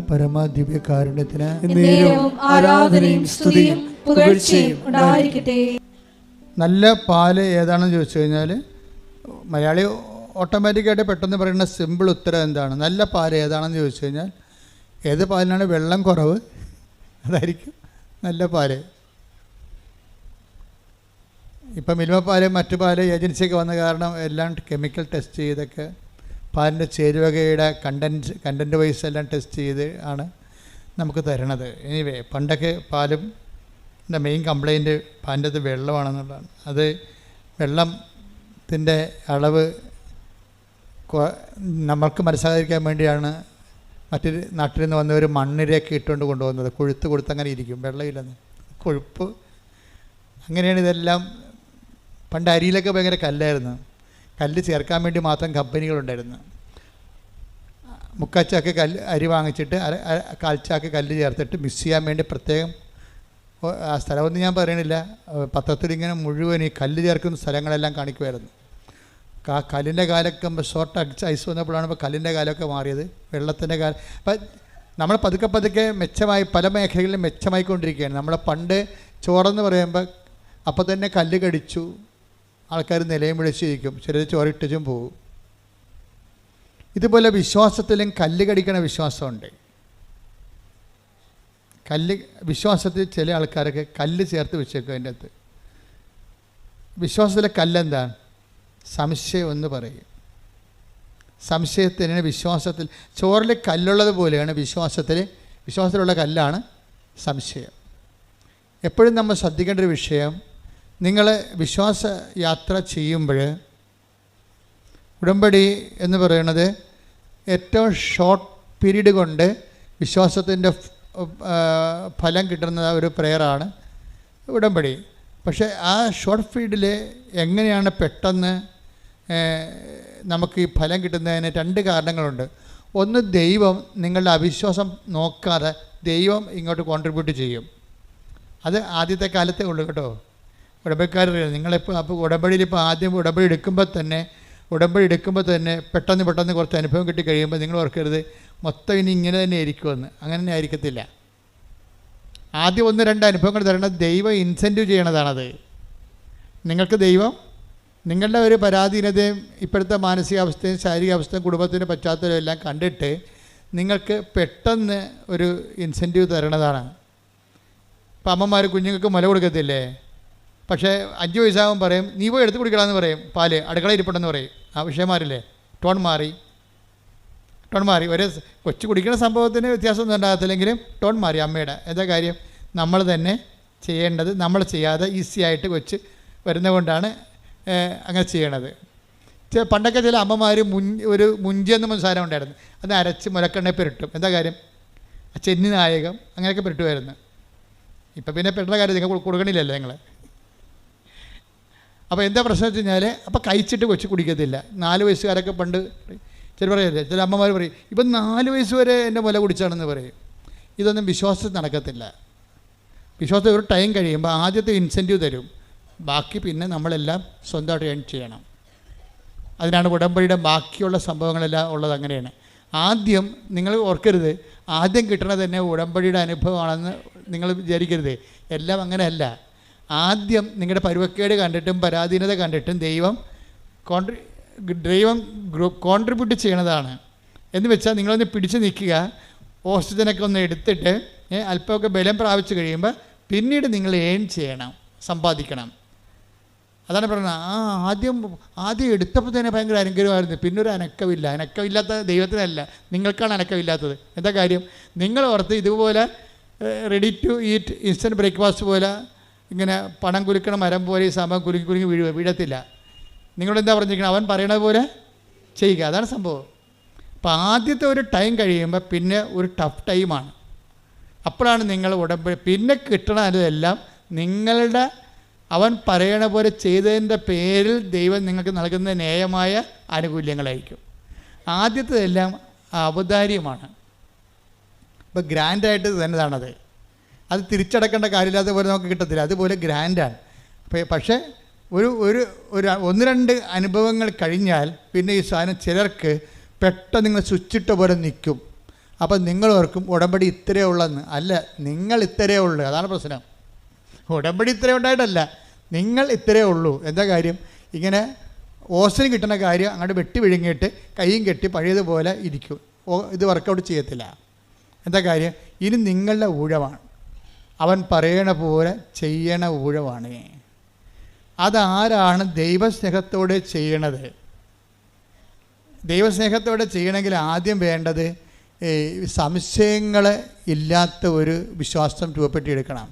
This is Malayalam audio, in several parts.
പരമദിവ്യകാരുണ്യത്തിന് ആരാധനയും സ്തുതിയും പുകഴ്ചയും ഉണ്ടായിരിക്കട്ടെ. നല്ല പാല് ഏതാണെന്ന് ചോദിച്ചു കഴിഞ്ഞാൽ മലയാളി ഓട്ടോമാറ്റിക്കായിട്ട് പെട്ടെന്ന് പറയുന്ന സിമ്പിൾ ഉത്തരം എന്താണ്? നല്ല പാല് ഏതാണെന്ന് ചോദിച്ചു കഴിഞ്ഞാൽ ഏത് പാലിനാണ് വെള്ളം കുറവ് അതായിരിക്കും നല്ല പാല്. ഇപ്പം മിൽമ പാല് മറ്റു പാല് ഏജൻസിയൊക്കെ വന്ന കാരണം എല്ലാം കെമിക്കൽ ടെസ്റ്റ് ചെയ്തൊക്കെ പാലിൻ്റെ ചേരുവകയുടെ കണ്ടൻറ്റ് വൈസ് എല്ലാം ടെസ്റ്റ് ചെയ്ത് ആണ് നമുക്ക് തരണത്. എനിവേ പണ്ടൊക്കെ പാലും മെയിൻ കംപ്ലൈൻറ്റ് പാലിൻ്റെ അത് വെള്ളമാണെന്നുള്ളതാണ്. അത് വെള്ളത്തിൻ്റെ അളവ് നമ്മൾക്ക് മനസ്സിലാകാതിരിക്കാൻ വേണ്ടിയാണ് മറ്റൊരു നാട്ടിൽ നിന്ന് വന്നവർ മണ്ണിരയൊക്കെ ഇട്ടുകൊണ്ട് കൊണ്ടുപോകുന്നത്. കൊഴുത്ത് അങ്ങനെ ഇരിക്കും, വെള്ളമില്ലെന്ന് കൊഴുപ്പ്. അങ്ങനെയാണ് ഇതെല്ലാം. പണ്ട് അരിയിലൊക്കെ ഭയങ്കര കല്ലായിരുന്നു. കല്ല് ചേർക്കാൻ വേണ്ടി മാത്രം കമ്പനികളുണ്ടായിരുന്നു. മുക്കാച്ചാക്ക് അരി വാങ്ങിച്ചിട്ട് കാൽച്ചാക്ക് കല്ല് ചേർത്തിട്ട് മിക്സ് ചെയ്യാൻ വേണ്ടി പ്രത്യേകം ആ സ്ഥലമൊന്നും ഞാൻ പറയണില്ല, പത്രത്തിലിങ്ങനെ മുഴുവൻ ഈ കല്ല് ചേർക്കുന്ന സ്ഥലങ്ങളെല്ലാം കാണിക്കുമായിരുന്നു. കല്ലിൻ്റെ കാലൊക്കെ ഷോർട്ട് ഐസ് വന്നപ്പോഴാണ് ഇപ്പോൾ കല്ലിൻ്റെ കാലമൊക്കെ മാറിയത്, വെള്ളത്തിൻ്റെ കാലം. അപ്പം നമ്മൾ പതുക്കെ മെച്ചമായി പല മേഖലകളിലും മെച്ചമായിക്കൊണ്ടിരിക്കുകയാണ്. നമ്മളെ പണ്ട് ചോറെന്ന് പറയുമ്പോൾ അപ്പോൾ തന്നെ കല്ല് കടിച്ചു ആൾക്കാർ നിലയും വിളിച്ചിരിക്കും, ചിലർ ചോറിട്ടിച്ചും പോകും. ഇതുപോലെ വിശ്വാസത്തിലും കല്ല് കടിക്കണ വിശ്വാസമുണ്ട്. വിശ്വാസത്തിൽ ചില ആൾക്കാരൊക്കെ കല്ല് ചേർത്ത് വെച്ചേക്കും. അതിൻ്റെ അകത്ത് വിശ്വാസത്തിലെ കല്ലെന്താണ്? സംശയം എന്ന് പറയും. സംശയത്തിന് വിശ്വാസത്തിൽ ചോറിൽ കല്ലുള്ളത് പോലെയാണ് വിശ്വാസത്തിലുള്ള കല്ലാണ് സംശയം. എപ്പോഴും നമ്മൾ ശ്രദ്ധിക്കേണ്ട ഒരു വിഷയം, നിങ്ങൾ വിശ്വാസ യാത്ര ചെയ്യുമ്പോൾ ഉടമ്പടി എന്ന് പറയുന്നത് ഏറ്റവും ഷോർട്ട് പീരീഡ് കൊണ്ട് വിശ്വാസത്തിൻ്റെ ഫലം കിട്ടുന്ന ഒരു പ്രെയറാണ് ഉടമ്പടി. പക്ഷേ ആ ഷോർട്ട് പീരീഡിൽ എങ്ങനെയാണ് പെട്ടെന്ന് നമുക്ക് ഈ ഫലം കിട്ടുന്നതിന് രണ്ട് കാരണങ്ങളുണ്ട്. ഒന്ന്, ദൈവം നിങ്ങളുടെ അവിശ്വാസം നോക്കാതെ ദൈവം ഇങ്ങോട്ട് കോൺട്രിബ്യൂട്ട് ചെയ്യും. അത് ആദ്യത്തെ കാലത്തേ ഉള്ളൂ കേട്ടോ. ഉടമ്പടിക്കാരറിയാം നിങ്ങളിപ്പോൾ അപ്പോൾ ഉടമ്പടിയിൽ ഇപ്പോൾ ആദ്യം ഉടമ്പടി എടുക്കുമ്പോൾ തന്നെ പെട്ടെന്ന് കുറച്ച് അനുഭവം കിട്ടി കഴിയുമ്പോൾ നിങ്ങൾ ഓർക്കരുത് മൊത്തം ഇനി ഇങ്ങനെ തന്നെ ആയിരിക്കുമെന്ന്. അങ്ങനെ തന്നെ ആയിരിക്കത്തില്ല. ആദ്യം 1-2 അനുഭവങ്ങൾ തരണത് ദൈവം ഇൻസെൻറ്റീവ് ചെയ്യണതാണത്. നിങ്ങൾക്ക് ദൈവം നിങ്ങളുടെ ഒരു പരാധീനതയും ഇപ്പോഴത്തെ മാനസികാവസ്ഥയും ശാരീരികാവസ്ഥയും കുടുംബത്തിൻ്റെ പശ്ചാത്തലം എല്ലാം കണ്ടിട്ട് നിങ്ങൾക്ക് പെട്ടെന്ന് ഒരു ഇൻസെൻറ്റീവ് തരണതാണ്. ഇപ്പം അമ്മമാർ കുഞ്ഞുങ്ങൾക്ക് മുല കൊടുക്കത്തില്ലേ? പക്ഷേ 5 വയസ്സാകുമ്പോൾ പറയും നീ പോയി എടുത്ത് കുടിക്കണമെന്ന് പറയും, പാല് അടുക്കള ഇരിപ്പുണ്ടെന്ന് പറയും. ആ വിഷയം മാറില്ലേ? ടോൺ മാറി. ഒരേ കൊച്ചു കുടിക്കുന്ന സംഭവത്തിന് വ്യത്യാസമൊന്നും ഉണ്ടാകത്തില്ലെങ്കിലും ടോൺ മാറി അമ്മയുടെ. എന്താ കാര്യം? നമ്മൾ തന്നെ ചെയ്യേണ്ടത് നമ്മൾ ചെയ്യാതെ ഈസി ആയിട്ട് കൊച്ച് വരുന്നതുകൊണ്ടാണ് അങ്ങനെ ചെയ്യണത്. പണ്ടൊക്കെ ചില അമ്മമാർ ഒരു മുഞ്ചെന്ന സാധനം ഉണ്ടായിരുന്നു, അത് അരച്ച് മുലക്കെണ്ണ പെരട്ടും. എന്താ കാര്യം? ചെന്നി നായകം അങ്ങനെയൊക്കെ പെരട്ടുമായിരുന്നു. ഇപ്പം പിന്നെ പെട്ടുന്ന കാര്യം നിങ്ങൾ കൊടുക്കണില്ലല്ലോ നിങ്ങൾ. അപ്പോൾ എന്താ പ്രശ്നം വെച്ച് കഴിഞ്ഞാൽ അപ്പോൾ കഴിച്ചിട്ട് കൊച്ചു കുടിക്കത്തില്ല. 4 വയസ്സുകാരൊക്കെ പണ്ട് ചില പറയല്ലേ, ചില അമ്മമാർ പറയും ഇപ്പം 4 വയസ്സ് വരെ എൻ്റെ മുല കുടിച്ചാണെന്ന് പറയും. ഇതൊന്നും വിശ്വാസത്തിൽ നടക്കത്തില്ല. വിശ്വാസത്തിൽ ഒരു ടൈം കഴിയുമ്പോൾ ആദ്യത്തെ ഇൻസെൻറ്റീവ് തരും, ബാക്കി പിന്നെ നമ്മളെല്ലാം സ്വന്തമായിട്ട് ഏൺ ചെയ്യണം. അതിനാണ് ഉടമ്പടിയുടെ ബാക്കിയുള്ള സംഭവങ്ങളെല്ലാം ഉള്ളത്. അങ്ങനെയാണ്. ആദ്യം നിങ്ങൾ ഓർക്കരുത് ആദ്യം കിട്ടണത് തന്നെ ഉടമ്പടിയുടെ അനുഭവമാണെന്ന് നിങ്ങൾ വിചാരിക്കരുത്. എല്ലാം അങ്ങനെയല്ല. ആദ്യം നിങ്ങളുടെ പരുവക്കേട് കണ്ടിട്ടും പരാധീനത കണ്ടിട്ടും ദൈവം കോൺട്രിബ്യൂട്ട് ചെയ്യണതാണ്. എന്ന് വെച്ചാൽ നിങ്ങളൊന്ന് പിടിച്ച് നിൽക്കുക, ഓക്സിജനൊക്കെ ഒന്ന് എടുത്തിട്ട് അല്പമൊക്കെ ബലം പ്രാപിച്ച് കഴിയുമ്പോൾ പിന്നീട് നിങ്ങൾ ഏൺ ചെയ്യണം, സമ്പാദിക്കണം. അതാണ് പറയുന്നത്. ആദ്യം എടുത്തപ്പോൾ തന്നെ ഭയങ്കര അനുഗ്രഹമായിരുന്നു, പിന്നെ ഒരു അനക്കമില്ലാത്ത ദൈവത്തിനല്ല, നിങ്ങൾക്കാണ് അനക്കമില്ലാത്തത്. എന്താ കാര്യം? നിങ്ങൾ ഓർത്ത് ഇതുപോലെ ready to eat instant breakfast പോലെ ഇങ്ങനെ പണം കുലുക്കണ മരം പോലെ ഈ സംഭവം കുലുങ്ങി വീഴത്തില്ല. നിങ്ങളെന്താ പറഞ്ഞിരിക്കണം? അവൻ പറയണത് പോലെ ചെയ്യുക. അതാണ് സംഭവം. അപ്പോൾ ആദ്യത്തെ ഒരു ടൈം കഴിയുമ്പോൾ പിന്നെ ഒരു ടഫ് ടൈമാണ്. അപ്പോഴാണ് നിങ്ങൾ ഉടമ്പടി പിന്നെ കിട്ടണതെല്ലാം നിങ്ങളുടെ അവൻ പറയണ പോലെ ചെയ്തതിൻ്റെ പേരിൽ ദൈവം നിങ്ങൾക്ക് നൽകുന്ന ന്യായമായ ആനുകൂല്യങ്ങളായിരിക്കും. ആദ്യത്തേതെല്ലാം ഔദാര്യമാണ്. ഇപ്പോൾ ഗ്രാൻഡായിട്ട് തന്നെയാണത്. അത് തിരിച്ചടക്കേണ്ട കാര്യമില്ലാത്ത പോലെ നമുക്ക് കിട്ടത്തില്ല. അതുപോലെ ഗ്രാൻഡാണ്. പക്ഷേ ഒരു 1-2 അനുഭവങ്ങൾ കഴിഞ്ഞാൽ പിന്നെ ഈ സാധനം ചിലർക്ക് പെട്ടെന്ന് നിങ്ങൾ സ്വിച്ചിട്ട പോലെ നിൽക്കും. അപ്പം നിങ്ങൾ ഓർക്കും ഉടമ്പടി ഇത്രയേ ഉള്ളെന്ന്. അല്ല, നിങ്ങൾ ഇത്രയേ ഉള്ളൂ. അതാണ് പ്രശ്നം. ഉടമ്പടി ഇത്രയേ ഉണ്ടായിട്ടല്ല, നിങ്ങൾ ഇത്രയേ ഉള്ളൂ. എന്താ കാര്യം? ഇങ്ങനെ ഓസിന് കിട്ടുന്ന കാര്യം അങ്ങോട്ട് വെട്ടി വിഴുങ്ങിയിട്ട് കൈയും കെട്ടി പഴയതുപോലെ ഇരിക്കും. ഇത് വർക്കൗട്ട് ചെയ്യത്തില്ല. എന്താ കാര്യം? ഇനി നിങ്ങളുടെ ഊഴമാണ്. അവൻ പറയണ പോലെ ചെയ്യണ ഊഴമാണ്. അതാരാണ് ദൈവസ്നേഹത്തോടെ ചെയ്യണത്? ദൈവസ്നേഹത്തോടെ ചെയ്യണമെങ്കിൽ ആദ്യം വേണ്ടത് സംശയങ്ങൾ ഇല്ലാത്ത ഒരു വിശ്വാസം രൂപപ്പെടുത്തിയെടുക്കണം.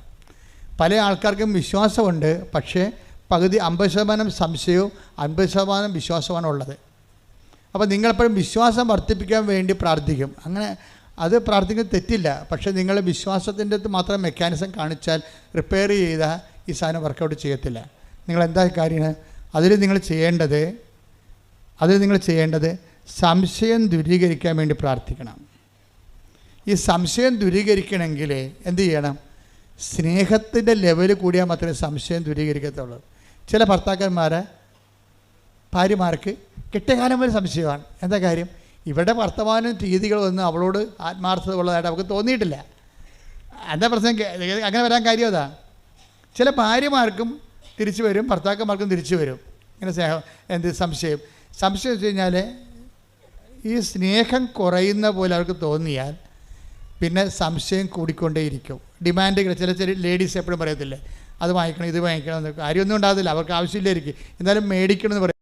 പല ആൾക്കാർക്കും വിശ്വാസമുണ്ട്, പക്ഷേ പകുതി 50% സംശയവും 50% വിശ്വാസമാണ് ഉള്ളത്. അപ്പോൾ നിങ്ങളെപ്പോഴും വിശ്വാസം വർദ്ധിപ്പിക്കാൻ വേണ്ടി പ്രാർത്ഥിക്കും. അങ്ങനെ അത് പ്രാർത്ഥിക്കുന്നത് തെറ്റില്ല. പക്ഷേ നിങ്ങൾ വിശ്വാസത്തിൻ്റെ മാത്രം മെക്കാനിസം കാണിച്ചാൽ റിപ്പയർ ചെയ്താൽ ഈ സാധനം വർക്കൗട്ട് ചെയ്യത്തില്ല. നിങ്ങളെന്താ കാര്യം? അതിൽ നിങ്ങൾ ചെയ്യേണ്ടത് സംശയം ദൂരീകരിക്കാൻ വേണ്ടി പ്രാർത്ഥിക്കണം. ഈ സംശയം ദൂരീകരിക്കണമെങ്കിൽ എന്ത് ചെയ്യണം? സ്നേഹത്തിൻ്റെ ലെവൽ കൂടിയാൽ മാത്രമേ സംശയം ദൂരീകരിക്കത്തുള്ളൂ. ചില ഭർത്താക്കന്മാരെ ഭാര്യമാർക്ക് കെട്ടിയകാലം വരെ സംശയമാണ്. എന്താ കാര്യം? ഇവിടെ വർത്തമാനം രീതികളൊന്നും അവളോട് ആത്മാർത്ഥത ഉള്ളതായിട്ട് അവൾക്ക് തോന്നിയിട്ടില്ല. എന്താ പ്രശ്നം? അങ്ങനെ വരാൻ കാര്യം അതാ. ചില ഭാര്യമാർക്കും തിരിച്ചു വരും, ഭർത്താക്കന്മാർക്കും തിരിച്ചു വരും. ഇങ്ങനെ സംശയം വെച്ച് കഴിഞ്ഞാൽ ഈ സ്നേഹം കുറയുന്ന പോലെ അവർക്ക് തോന്നിയാൽ പിന്നെ സംശയം കൂടിക്കൊണ്ടേയിരിക്കും. ഡിമാൻഡുകൾ ചില ലേഡീസ് എപ്പോഴും പറയത്തില്ലേ, അത് വാങ്ങിക്കണം ഇത് വാങ്ങിക്കണം എന്ന്. കാര്യമൊന്നും ഉണ്ടാകത്തില്ല, അവർക്ക് ആവശ്യമില്ലായിരിക്കും, എന്നാലും മേടിക്കണം എന്ന് പറയും.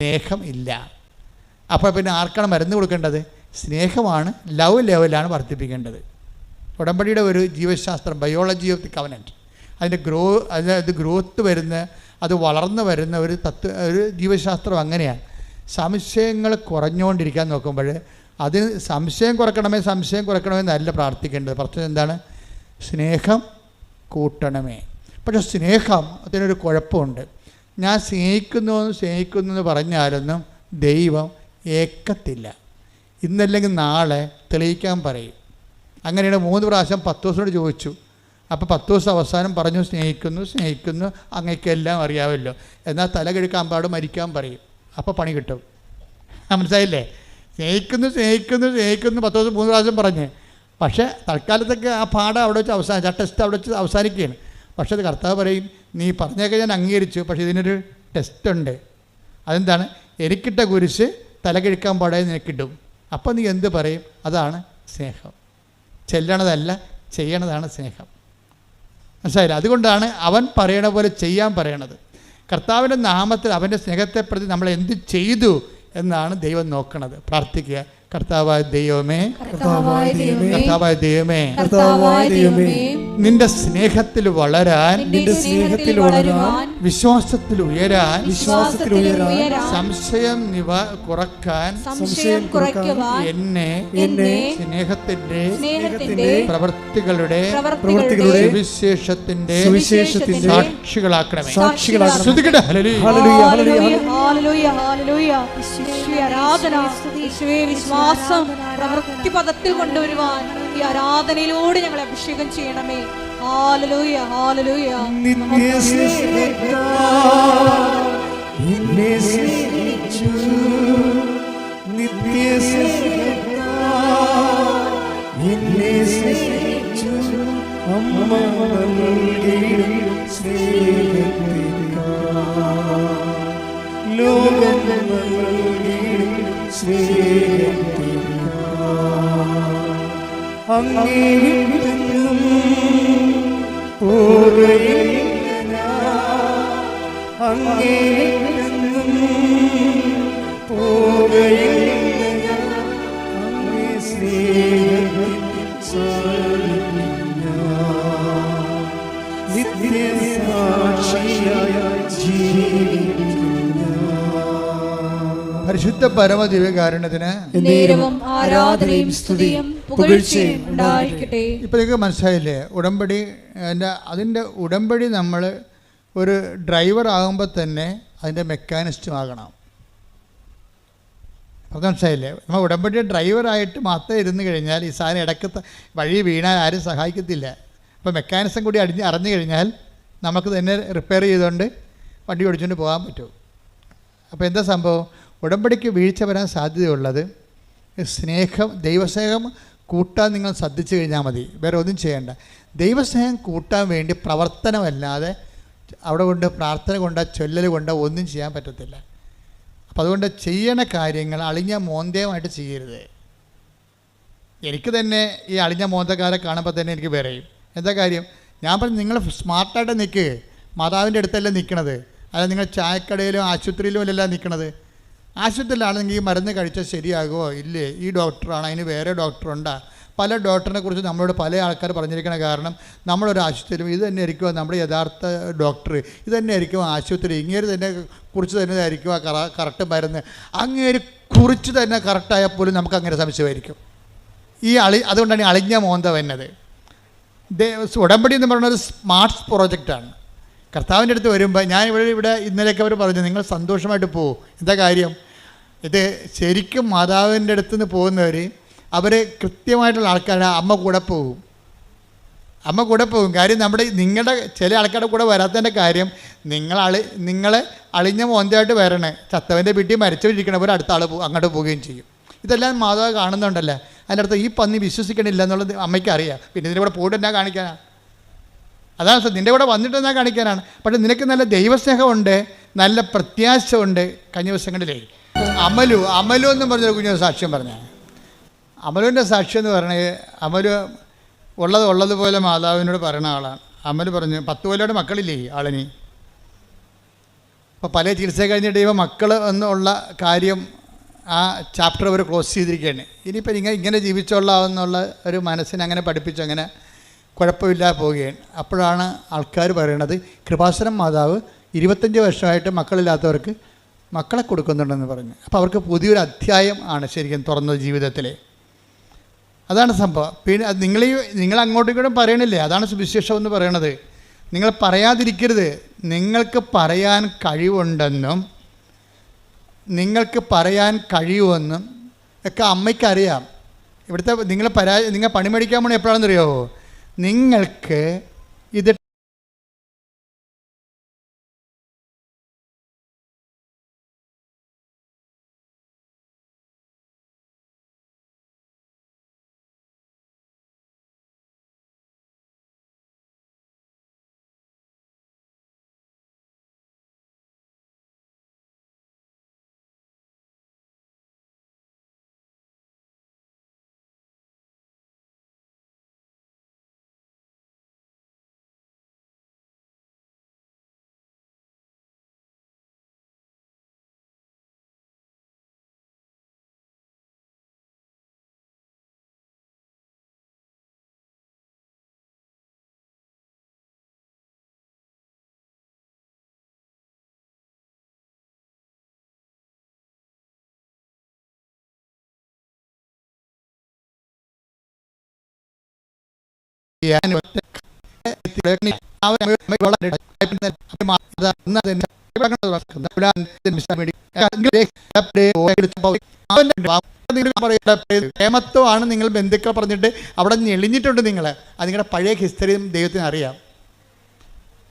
സ്നേഹം ഇല്ല. അപ്പോൾ പിന്നെ ആർക്കാണ് മരുന്ന് കൊടുക്കേണ്ടത്? സ്നേഹമാണ്, ലവ് ലെവലാണ് വർദ്ധിപ്പിക്കേണ്ടത്. ഉടമ്പടിയുടെ ഒരു ജീവശാസ്ത്രം, ബയോളജി ഓഫ് ദി കവനൻറ്റ്, അതിൻ്റെ ഗ്രോത്ത് വരുന്ന, അത് വളർന്നു വരുന്ന ഒരു ജീവശാസ്ത്രം അങ്ങനെയാണ്. സംശയങ്ങൾ കുറഞ്ഞുകൊണ്ടിരിക്കാൻ നോക്കുമ്പോൾ അതിന് സംശയം കുറയ്ക്കണമെന്നല്ല പ്രാർത്ഥിക്കേണ്ടത്. പ്രശ്നം എന്താണ്? സ്നേഹം കൂട്ടണമേ. പക്ഷേ സ്നേഹം അതിനൊരു കുഴപ്പമുണ്ട്. ഞാൻ സ്നേഹിക്കുന്നു എന്ന് പറഞ്ഞാലൊന്നും ദൈവം ഏക്കത്തില്ല. ഇന്നല്ലെങ്കിൽ നാളെ തെളിയിക്കാൻ പറയും. അങ്ങനെയാണ് 3 പ്രാവശ്യം പത്തോസിനോട് ചോദിച്ചു. അപ്പോൾ പത്തോസ് അവസാനം പറഞ്ഞു, സ്നേഹിക്കുന്നു അങ്ങേക്കെല്ലാം അറിയാമല്ലോ, എന്നാൽ തല കഴുക്കാൻ പാട് മരിക്കാൻ പറയും. അപ്പോൾ പണി കിട്ടും. മനസ്സിലായില്ലേ? സ്നേഹിക്കുന്നു 10 3 പ്രാവശ്യം പറഞ്ഞ്. പക്ഷേ തൽക്കാലത്തൊക്കെ ആ പാഠം അവിടെ വെച്ച് അവസാനിച്ച്, ആ ടെസ്റ്റ് അവിടെ വെച്ച് അവസാനിക്കുകയാണ്. പക്ഷേ അത് കർത്താവ് പറയും, നീ പറഞ്ഞൊക്കെ ഞാൻ അംഗീകരിച്ചു, പക്ഷേ ഇതിനൊരു ടെസ്റ്റ് ഉണ്ട്. അതെന്താണ്? എനിക്കിട്ട കുരിശ് തല കിഴക്കാൻ പാടായി നിനക്കിട്ടും. അപ്പോൾ നീ എന്ത് പറയും? അതാണ് സ്നേഹം. ചെല്ലണതല്ല, ചെയ്യണതാണ് സ്നേഹം. മനസ്സിലായില്ല? അതുകൊണ്ടാണ് അവൻ പറയണ പോലെ ചെയ്യാൻ പറയണത്. കർത്താവിൻ്റെ നാമത്തിൽ അവൻ്റെ സ്നേഹത്തെ പ്രതി നമ്മൾ എന്ത് ചെയ്തു എന്നാണ് ദൈവം നോക്കണത്. പ്രാർത്ഥിക്കുക. കർത്താവായ ദൈവമേ, നിന്റെ സ്നേഹത്തിൽ വളരാൻ, വിശ്വാസത്തിൽ ഉയരാൻ, സംശയം കുറക്കാൻ എന്നെ സ്നേഹത്തിന്റെ പ്രവൃത്തികളുടെ സുവിശേഷത്തിന്റെ സാക്ഷികളാക്കണമേ. വിശ്വാസം പ്രവൃത്തി പദത്തിൽ കൊണ്ടുവരുവാൻ ഈ ആരാധനയിലൂടെ ഞങ്ങളെ അഭിഷേകം ചെയ്യണമേ. Hallelujah, hallelujah. ലോകം നൽകിയിടും സ്നേഹത്തിനാ അങ്ങേ വിട്ടെന്നും പോകയില്ല ഞാൻ. അങ്ങേ വിട്ടെന്നും പോകയില്ല ഞാൻ. അങ്ങേ സ്നേഹത്തിൻ സാന്നിധ്യം ഞാൻ നിത്യസാക്ഷിയായി ജീവിക്കും ഞാൻ. പരിശുദ്ധ പരമദിവ്യകാരുണ്യത്തിന് നേരവും ആരാധനയും സ്തുതിയും പുകഴ്ചയും ഉണ്ടായിരിക്കട്ടെ. ഇപ്പം നിങ്ങൾക്ക് മനസ്സിലായില്ലേ, ഉടമ്പടി അതിൻ്റെ ഉടമ്പടി നമ്മൾ ഒരു ഡ്രൈവർ ആകുമ്പോൾ തന്നെ അതിൻ്റെ മെക്കാനിസ്റ്റും ആകണം. അത് മനസ്സിലായില്ലേ? നമ്മൾ ഉടമ്പടി ഡ്രൈവറായിട്ട് മാത്രം ഇരുന്ന് കഴിഞ്ഞാൽ ഈ സാധനം ഇടയ്ക്ക് വഴി വീണാൽ ആരും സഹായിക്കത്തില്ല. അപ്പോൾ മെക്കാനിസം കൂടി അറിഞ്ഞു കഴിഞ്ഞാൽ നമുക്ക് തന്നെ റിപ്പയർ ചെയ്തുകൊണ്ട് വണ്ടി ഓടിച്ചുകൊണ്ട് പോകാൻ പറ്റും. അപ്പോൾ എന്താ സംഭവം? ഉടമ്പടിക്ക് വീഴ്ച വരാൻ സാധ്യതയുള്ളത് സ്നേഹം, ദൈവസ്നേഹം കൂട്ടാൻ നിങ്ങൾ ശ്രദ്ധിച്ചു കഴിഞ്ഞാൽ മതി. വേറെ ഒന്നും ചെയ്യേണ്ട. ദൈവസ്നേഹം കൂട്ടാൻ വേണ്ടി പ്രവർത്തനമല്ലാതെ അവിടെ കൊണ്ട് പ്രാർത്ഥന കൊണ്ടോ ചൊല്ലൽ കൊണ്ടോ ഒന്നും ചെയ്യാൻ പറ്റത്തില്ല. അപ്പോൾ അതുകൊണ്ട് ചെയ്യണ കാര്യങ്ങൾ അളിഞ്ഞ മോന്തയമായിട്ട് ചെയ്യരുത്. എനിക്ക് തന്നെ ഈ അളിഞ്ഞ മോന്തക്കാരെ കാണുമ്പോൾ തന്നെ എനിക്ക് പറയും, എന്താ കാര്യം? ഞാൻ പറഞ്ഞു, നിങ്ങൾ സ്മാർട്ടായിട്ട് നിൽക്ക്. മാതാവിൻ്റെ അടുത്തല്ലേ നിൽക്കണത്, അല്ല നിങ്ങൾ ചായക്കടയിലും ആശുപത്രിയിലും അല്ലല്ല നിൽക്കണത്. ആശുപത്രിയിലാണെങ്കിൽ ഈ മരുന്ന് കഴിച്ചാൽ ശരിയാകുമോ ഇല്ലേ, ഈ ഡോക്ടറാണ്, അതിന് വേറെ ഡോക്ടറുണ്ടാ. പല ഡോക്ടറിനെ കുറിച്ച് നമ്മളോട് പല ആൾക്കാർ പറഞ്ഞിരിക്കണ കാരണം നമ്മളൊരു ആശുപത്രിയിലും ഇത് തന്നെ ആയിരിക്കുമോ നമ്മുടെ യഥാർത്ഥ ഡോക്ടർ, ഇത് തന്നെ ആയിരിക്കുമോ ആശുപത്രി, ഇങ്ങനെ തന്നെ കുറിച്ച് തന്നെ ആയിരിക്കുമോ കറക്റ്റ് മരുന്ന്, അങ്ങേര് കുറിച്ച് തന്നെ കറക്റ്റായാൽ പോലും നമുക്ക് അങ്ങനെ സംശയമായിരിക്കും. അതുകൊണ്ടാണ് ഈ അളിഞ്ഞ മോന്ത വന്നത്. ഉടമ്പടി എന്ന് പറയുന്നത് ഒരു സ്മാർട്ട് പ്രോജക്റ്റാണ്. കർത്താവിൻ്റെ അടുത്ത് വരുമ്പോൾ ഞാൻ ഇവിടെ ഇന്നലെയൊക്കെ അവർ പറഞ്ഞു, നിങ്ങൾ സന്തോഷമായിട്ട് പോകും. എന്താ കാര്യം? ഇത് ശരിക്കും മാതാവിൻ്റെ അടുത്ത് നിന്ന് പോകുന്നവർ അവർ കൃത്യമായിട്ടുള്ള ആൾക്കാരുടെ അമ്മ കൂടെ പോകും. കാര്യം നിങ്ങളുടെ ചില ആൾക്കാരുടെ കൂടെ വരാത്തതിൻ്റെ കാര്യം നിങ്ങളെ അളിഞ്ഞ മോന്തയായിട്ട് വരണേ, ചത്തവൻ്റെ വീട്ടിൽ മരിച്ചുകൊണ്ടിരിക്കണവർ അടുത്ത ആൾ അങ്ങോട്ട് പോവുകയും ചെയ്യും. ഇതെല്ലാം മാതാവ് കാണുന്നുണ്ടല്ലോ. അതിൻ്റെ അടുത്ത് ഈ പന്നി വിശ്വസിക്കണില്ല എന്നുള്ളത് അമ്മയ്ക്ക് അറിയാം. പിന്നെ ഇതിൻ്റെ കൂടെ പോയിട്ട് എന്നാ കാണിക്കാനാണ്? അതാണ് നിൻ്റെ കൂടെ വന്നിട്ട് എന്നാ കാണിക്കാനാണ്. പക്ഷേ നിനക്ക് നല്ല ദൈവസ്നേഹമുണ്ട്, നല്ല പ്രത്യാശ ഉണ്ട്. കഴിഞ്ഞ ദിവസങ്ങളിലേ അമലു എന്ന് പറഞ്ഞൊരു കുഞ്ഞു സാക്ഷ്യം പറഞ്ഞ അമലുവിൻ്റെ സാക്ഷ്യം എന്ന് പറഞ്ഞത്, അമലു ഉള്ളതുപോലെ മാതാവിനോട് പറയുന്ന ആളാണ്. അമലു പറഞ്ഞു, 10 കൊല്ലയുടെ മക്കളില്ലേ ആളിനി. അപ്പോൾ പല ചികിത്സ കഴിഞ്ഞിട്ട് ഇവ മക്കൾ എന്നുള്ള കാര്യം ആ ചാപ്റ്റർ അവർ ക്ലോസ് ചെയ്തിരിക്കുകയാണ്. ഇനിയിപ്പോൾ ഇങ്ങനെ ജീവിച്ചോളാമെന്നുള്ള ഒരു മനസ്സിനെ അങ്ങനെ പഠിപ്പിച്ചു, അങ്ങനെ കുഴപ്പമില്ലാതെ പോവുകയാണ്. അപ്പോഴാണ് ആൾക്കാർ പറയണത്, കൃപാസനം മാതാവ് 25 വർഷമായിട്ട് മക്കളില്ലാത്തവർക്ക് മക്കളെ കൊടുക്കുന്നുണ്ടെന്ന് പറഞ്ഞു. അപ്പോൾ അവർക്ക് പുതിയൊരു അധ്യായം ആണ് ശരിക്കും തുറന്നത് ജീവിതത്തിൽ. അതാണ് സംഭവം. പിന്നെ അത് നിങ്ങൾ അങ്ങോട്ടും ഇങ്ങോട്ടും പറയണില്ലേ, അതാണ് സുവിശേഷം എന്ന് പറയണത്. നിങ്ങൾ പറയാതിരിക്കരുത്. നിങ്ങൾക്ക് പറയാൻ കഴിവുണ്ടെന്നും നിങ്ങൾക്ക് പറയാൻ കഴിയുമെന്നും ഒക്കെ അമ്മയ്ക്കറിയാം. ഇവിടുത്തെ നിങ്ങൾ പണിമേടിക്കാൻ പോണ എപ്പോഴാണെന്ന് അറിയാമോ? നിങ്ങൾക്ക് ഇത് പ്രേമത്വമാണ് നിങ്ങൾ ബന്ധുക്കൾ പറഞ്ഞിട്ട് അവിടെ ഞെളിഞ്ഞിട്ടുണ്ട്. നിങ്ങൾ അത് നിങ്ങളുടെ പഴയ ഹിസ്റ്ററിയും ദൈവത്തിന് അറിയാം.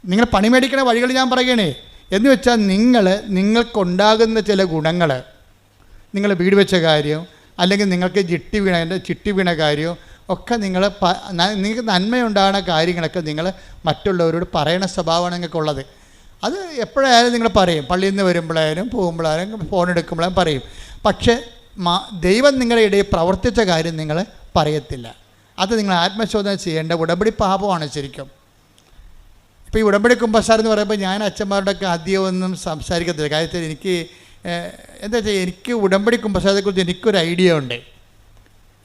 നിങ്ങൾ പണിമേടിക്കണ വഴികൾ ഞാൻ പറയണേ എന്ന് വെച്ചാൽ നിങ്ങൾക്കുണ്ടാകുന്ന ചില ഗുണങ്ങൾ, നിങ്ങൾ വീട് വെച്ച കാര്യം, അല്ലെങ്കിൽ നിങ്ങൾക്ക് ചിട്ടി വീണ കാര്യം ഒക്കെ നിങ്ങൾക്ക് നന്മയുണ്ടാകുന്ന കാര്യങ്ങളൊക്കെ നിങ്ങൾ മറ്റുള്ളവരോട് പറയണ സ്വഭാവമാണ് നിങ്ങൾക്കുള്ളത്. അത് എപ്പോഴായാലും നിങ്ങൾ പറയും, പള്ളിയിൽ നിന്ന് വരുമ്പോഴായാലും പോകുമ്പോഴായാലും ഫോൺ എടുക്കുമ്പോഴായാലും പറയും. പക്ഷേ ദൈവം നിങ്ങളുടെ ഇടയിൽ പ്രവർത്തിച്ച കാര്യം നിങ്ങൾ പറയത്തില്ല. അത് നിങ്ങൾ ആത്മശോധന ചെയ്യേണ്ട ഉടമ്പടി പാപമാണ് ശരിക്കും. ഇപ്പോൾ ഈ ഉടമ്പടി കുമ്പസാരം എന്ന് പറയുമ്പോൾ ഞാൻ അച്ഛന്മാരുടെയൊക്കെ അധികം ഒന്നും സംസാരിക്കത്തില്ല. കാര്യത്തിൽ എനിക്ക് എന്താ വെച്ചാൽ എനിക്ക് ഉടമ്പടി കുമ്പസാരത്തെക്കുറിച്ച് എനിക്കൊരു ഐഡിയ ഉണ്ട്.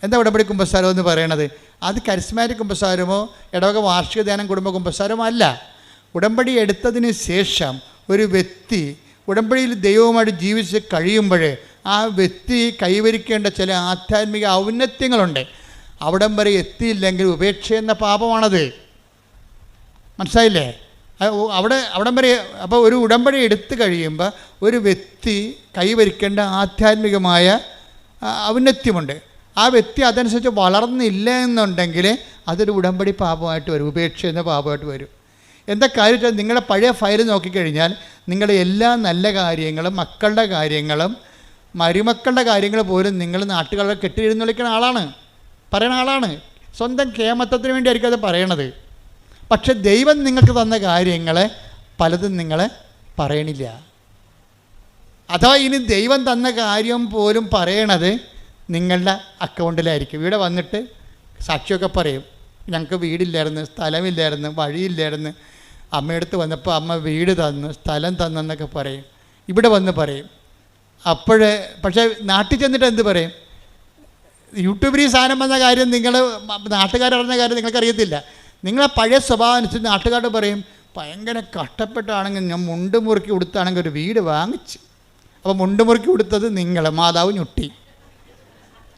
എന്താ ഉടമ്പടി കുമ്പസാരം എന്ന് പറയണത്? അത് കരിസ്മാറ്റിക് കുമ്പസാരമോ ഇടവക വാർഷിക ധ്യാനം കുടുംബ കുമ്പസാരമോ അല്ല. ഉടമ്പടി എടുത്തതിന് ശേഷം ഒരു വ്യക്തി ഉടമ്പടിയിൽ ദൈവവുമായിട്ട് ജീവിച്ച് കഴിയുമ്പോൾ ആ വ്യക്തി കൈവരിക്കേണ്ട ചില ആധ്യാത്മിക ഔന്നത്യങ്ങളുണ്ട്. അവിടം വരെ എത്തിയില്ലെങ്കിൽ ഉപേക്ഷ എന്ന പാപമാണത്. മനസ്സിലായില്ലേ? അവിടം വരെ. അപ്പോൾ ഒരു ഉടമ്പടി എടുത്തു കഴിയുമ്പോൾ ഒരു വ്യക്തി കൈവരിക്കേണ്ട ആധ്യാത്മികമായ ഔന്നത്യമുണ്ട്. ആ വ്യക്തി അതനുസരിച്ച് വളർന്നില്ല എന്നുണ്ടെങ്കിൽ അതൊരു ഉടമ്പടി പാപമായിട്ട് വരും, ഉപേക്ഷ എന്ന പാപമായിട്ട് വരും. എന്താ കാര്യം വെച്ചാൽ നിങ്ങളുടെ പഴയ ഫയൽ നോക്കിക്കഴിഞ്ഞാൽ നിങ്ങളുടെ എല്ലാ നല്ല കാര്യങ്ങളും, മക്കളുടെ കാര്യങ്ങളും മരുമക്കളുടെ കാര്യങ്ങൾ പോലും നിങ്ങൾ നാട്ടുകാരെ കെട്ടിയിരുന്നൊളിക്കുന്ന ആളാണ്, പറയുന്ന ആളാണ്. സ്വന്തം കേമത്വത്തിന് വേണ്ടിയായിരിക്കും അത് പറയണത്. പക്ഷെ ദൈവം നിങ്ങൾക്ക് തന്ന കാര്യങ്ങളെ പലതും നിങ്ങൾ പറയണില്ല. അഥവാ ഇനി ദൈവം തന്ന കാര്യം പോലും പറയണത് നിങ്ങളുടെ അക്കൗണ്ടിലായിരിക്കും. ഇവിടെ വന്നിട്ട് സാക്ഷിയൊക്കെ പറയും, ഞങ്ങൾക്ക് വീടില്ലായിരുന്നു, സ്ഥലമില്ലായിരുന്നു, വഴിയില്ലായിരുന്നു, അമ്മയടുത്ത് വന്നപ്പോൾ അമ്മ വീട് തന്നു, സ്ഥലം തന്നെന്നൊക്കെ പറയും. ഇവിടെ വന്ന് പറയും. പക്ഷേ നാട്ടിൽ ചെന്നിട്ട് എന്ത് പറയും? യൂട്യൂബിൽ ഈ സാധനം വന്ന കാര്യം നിങ്ങൾ നാട്ടുകാരറിഞ്ഞ കാര്യം നിങ്ങൾക്കറിയത്തില്ല. നിങ്ങളെ പഴയ സ്വഭാവം അനുസരിച്ച് നാട്ടുകാരോട് പറയും, ഭയങ്കര കഷ്ടപ്പെട്ടാണെങ്കിൽ ഞാൻ മുണ്ട് മുറുക്കി കൊടുത്താണെങ്കിൽ ഒരു വീട് വാങ്ങിച്ച്. അപ്പോൾ മുണ്ട് മുറുക്കി കൊടുത്തത് നിങ്ങൾ, മാതാവ് ഞൊട്ടി.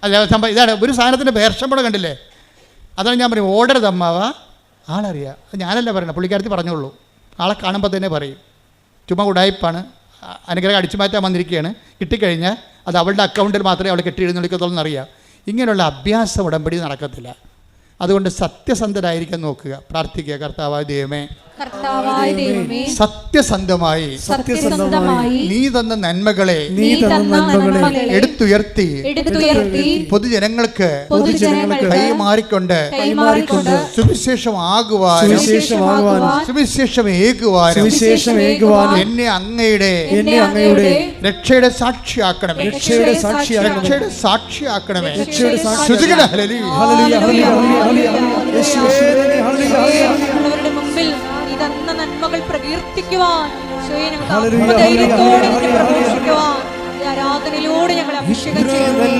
അല്ല സംഭവം ഇതാണ്. ഒരു സാധനത്തിൻ്റെ വേർഷമ്പടം കണ്ടില്ലേ? അതാണ് ഞാൻ പറയും, ഓർഡർ തമ്മാവ ആളറിയാം. അത് ഞാനല്ല പറയണം, പുള്ളിക്കാരത്തി പറഞ്ഞോളൂ. ആളെ കാണുമ്പോൾ തന്നെ പറയും, ചുമ്മാ ഉടായിപ്പാണ്, അനുഗ്രഹം അടിച്ചു മാറ്റാൻ വന്നിരിക്കുകയാണ്, കിട്ടിക്കഴിഞ്ഞാൽ അത് അവളുടെ അക്കൗണ്ടിൽ മാത്രമേ അവൾ കെട്ടിയെഴുന്നള്ളിക്കത്തുള്ളൂ എന്നറിയാം. ഇങ്ങനെയുള്ള അഭ്യാസം ഉടമ്പടി നടക്കത്തില്ല. അതുകൊണ്ട് സത്യസന്ധരായിരിക്കാൻ നോക്കുക, പ്രാർത്ഥിക്കുക. കർത്താവായ ദൈവമേ, സത്യസന്ധമായി നീ തന്ന നന്മകളെ എടുത്തുയർത്തി പൊതുജനങ്ങൾക്ക് കൈമാറിക്കൊണ്ട് സുവിശേഷമാകുവാനും സുവിശേഷമേകുവാനും എന്നെ അങ്ങയുടെ രക്ഷയുടെ സാക്ഷിയാക്കണമേ. രക്ഷയുടെ സാക്ഷിയാക്കണമേ. തന്ന നന്മകൾ പ്രകീർത്തിക്കുവാൻ, ധൈര്യത്തോടെ പ്രഘോഷിക്കുവാൻ ഈ ആരാധനയിലൂടെ ഞങ്ങൾ അഭിഷേകം ചെയ്യുന്നു.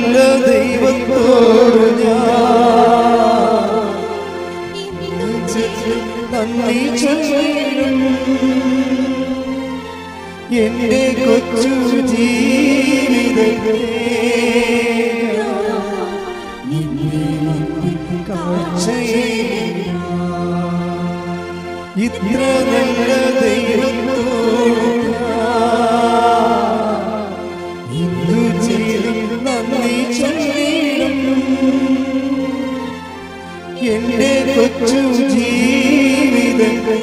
എന്റെ കൊച്ചു ജീവിതത്തെ ഇത്ര നല്ല ദൈവത്തോട് ഇന്നു ചെയ്ത് നന്ദി ചൊല്ലിടും. എന്റെ കൊച്ചു ജീവിതത്തെ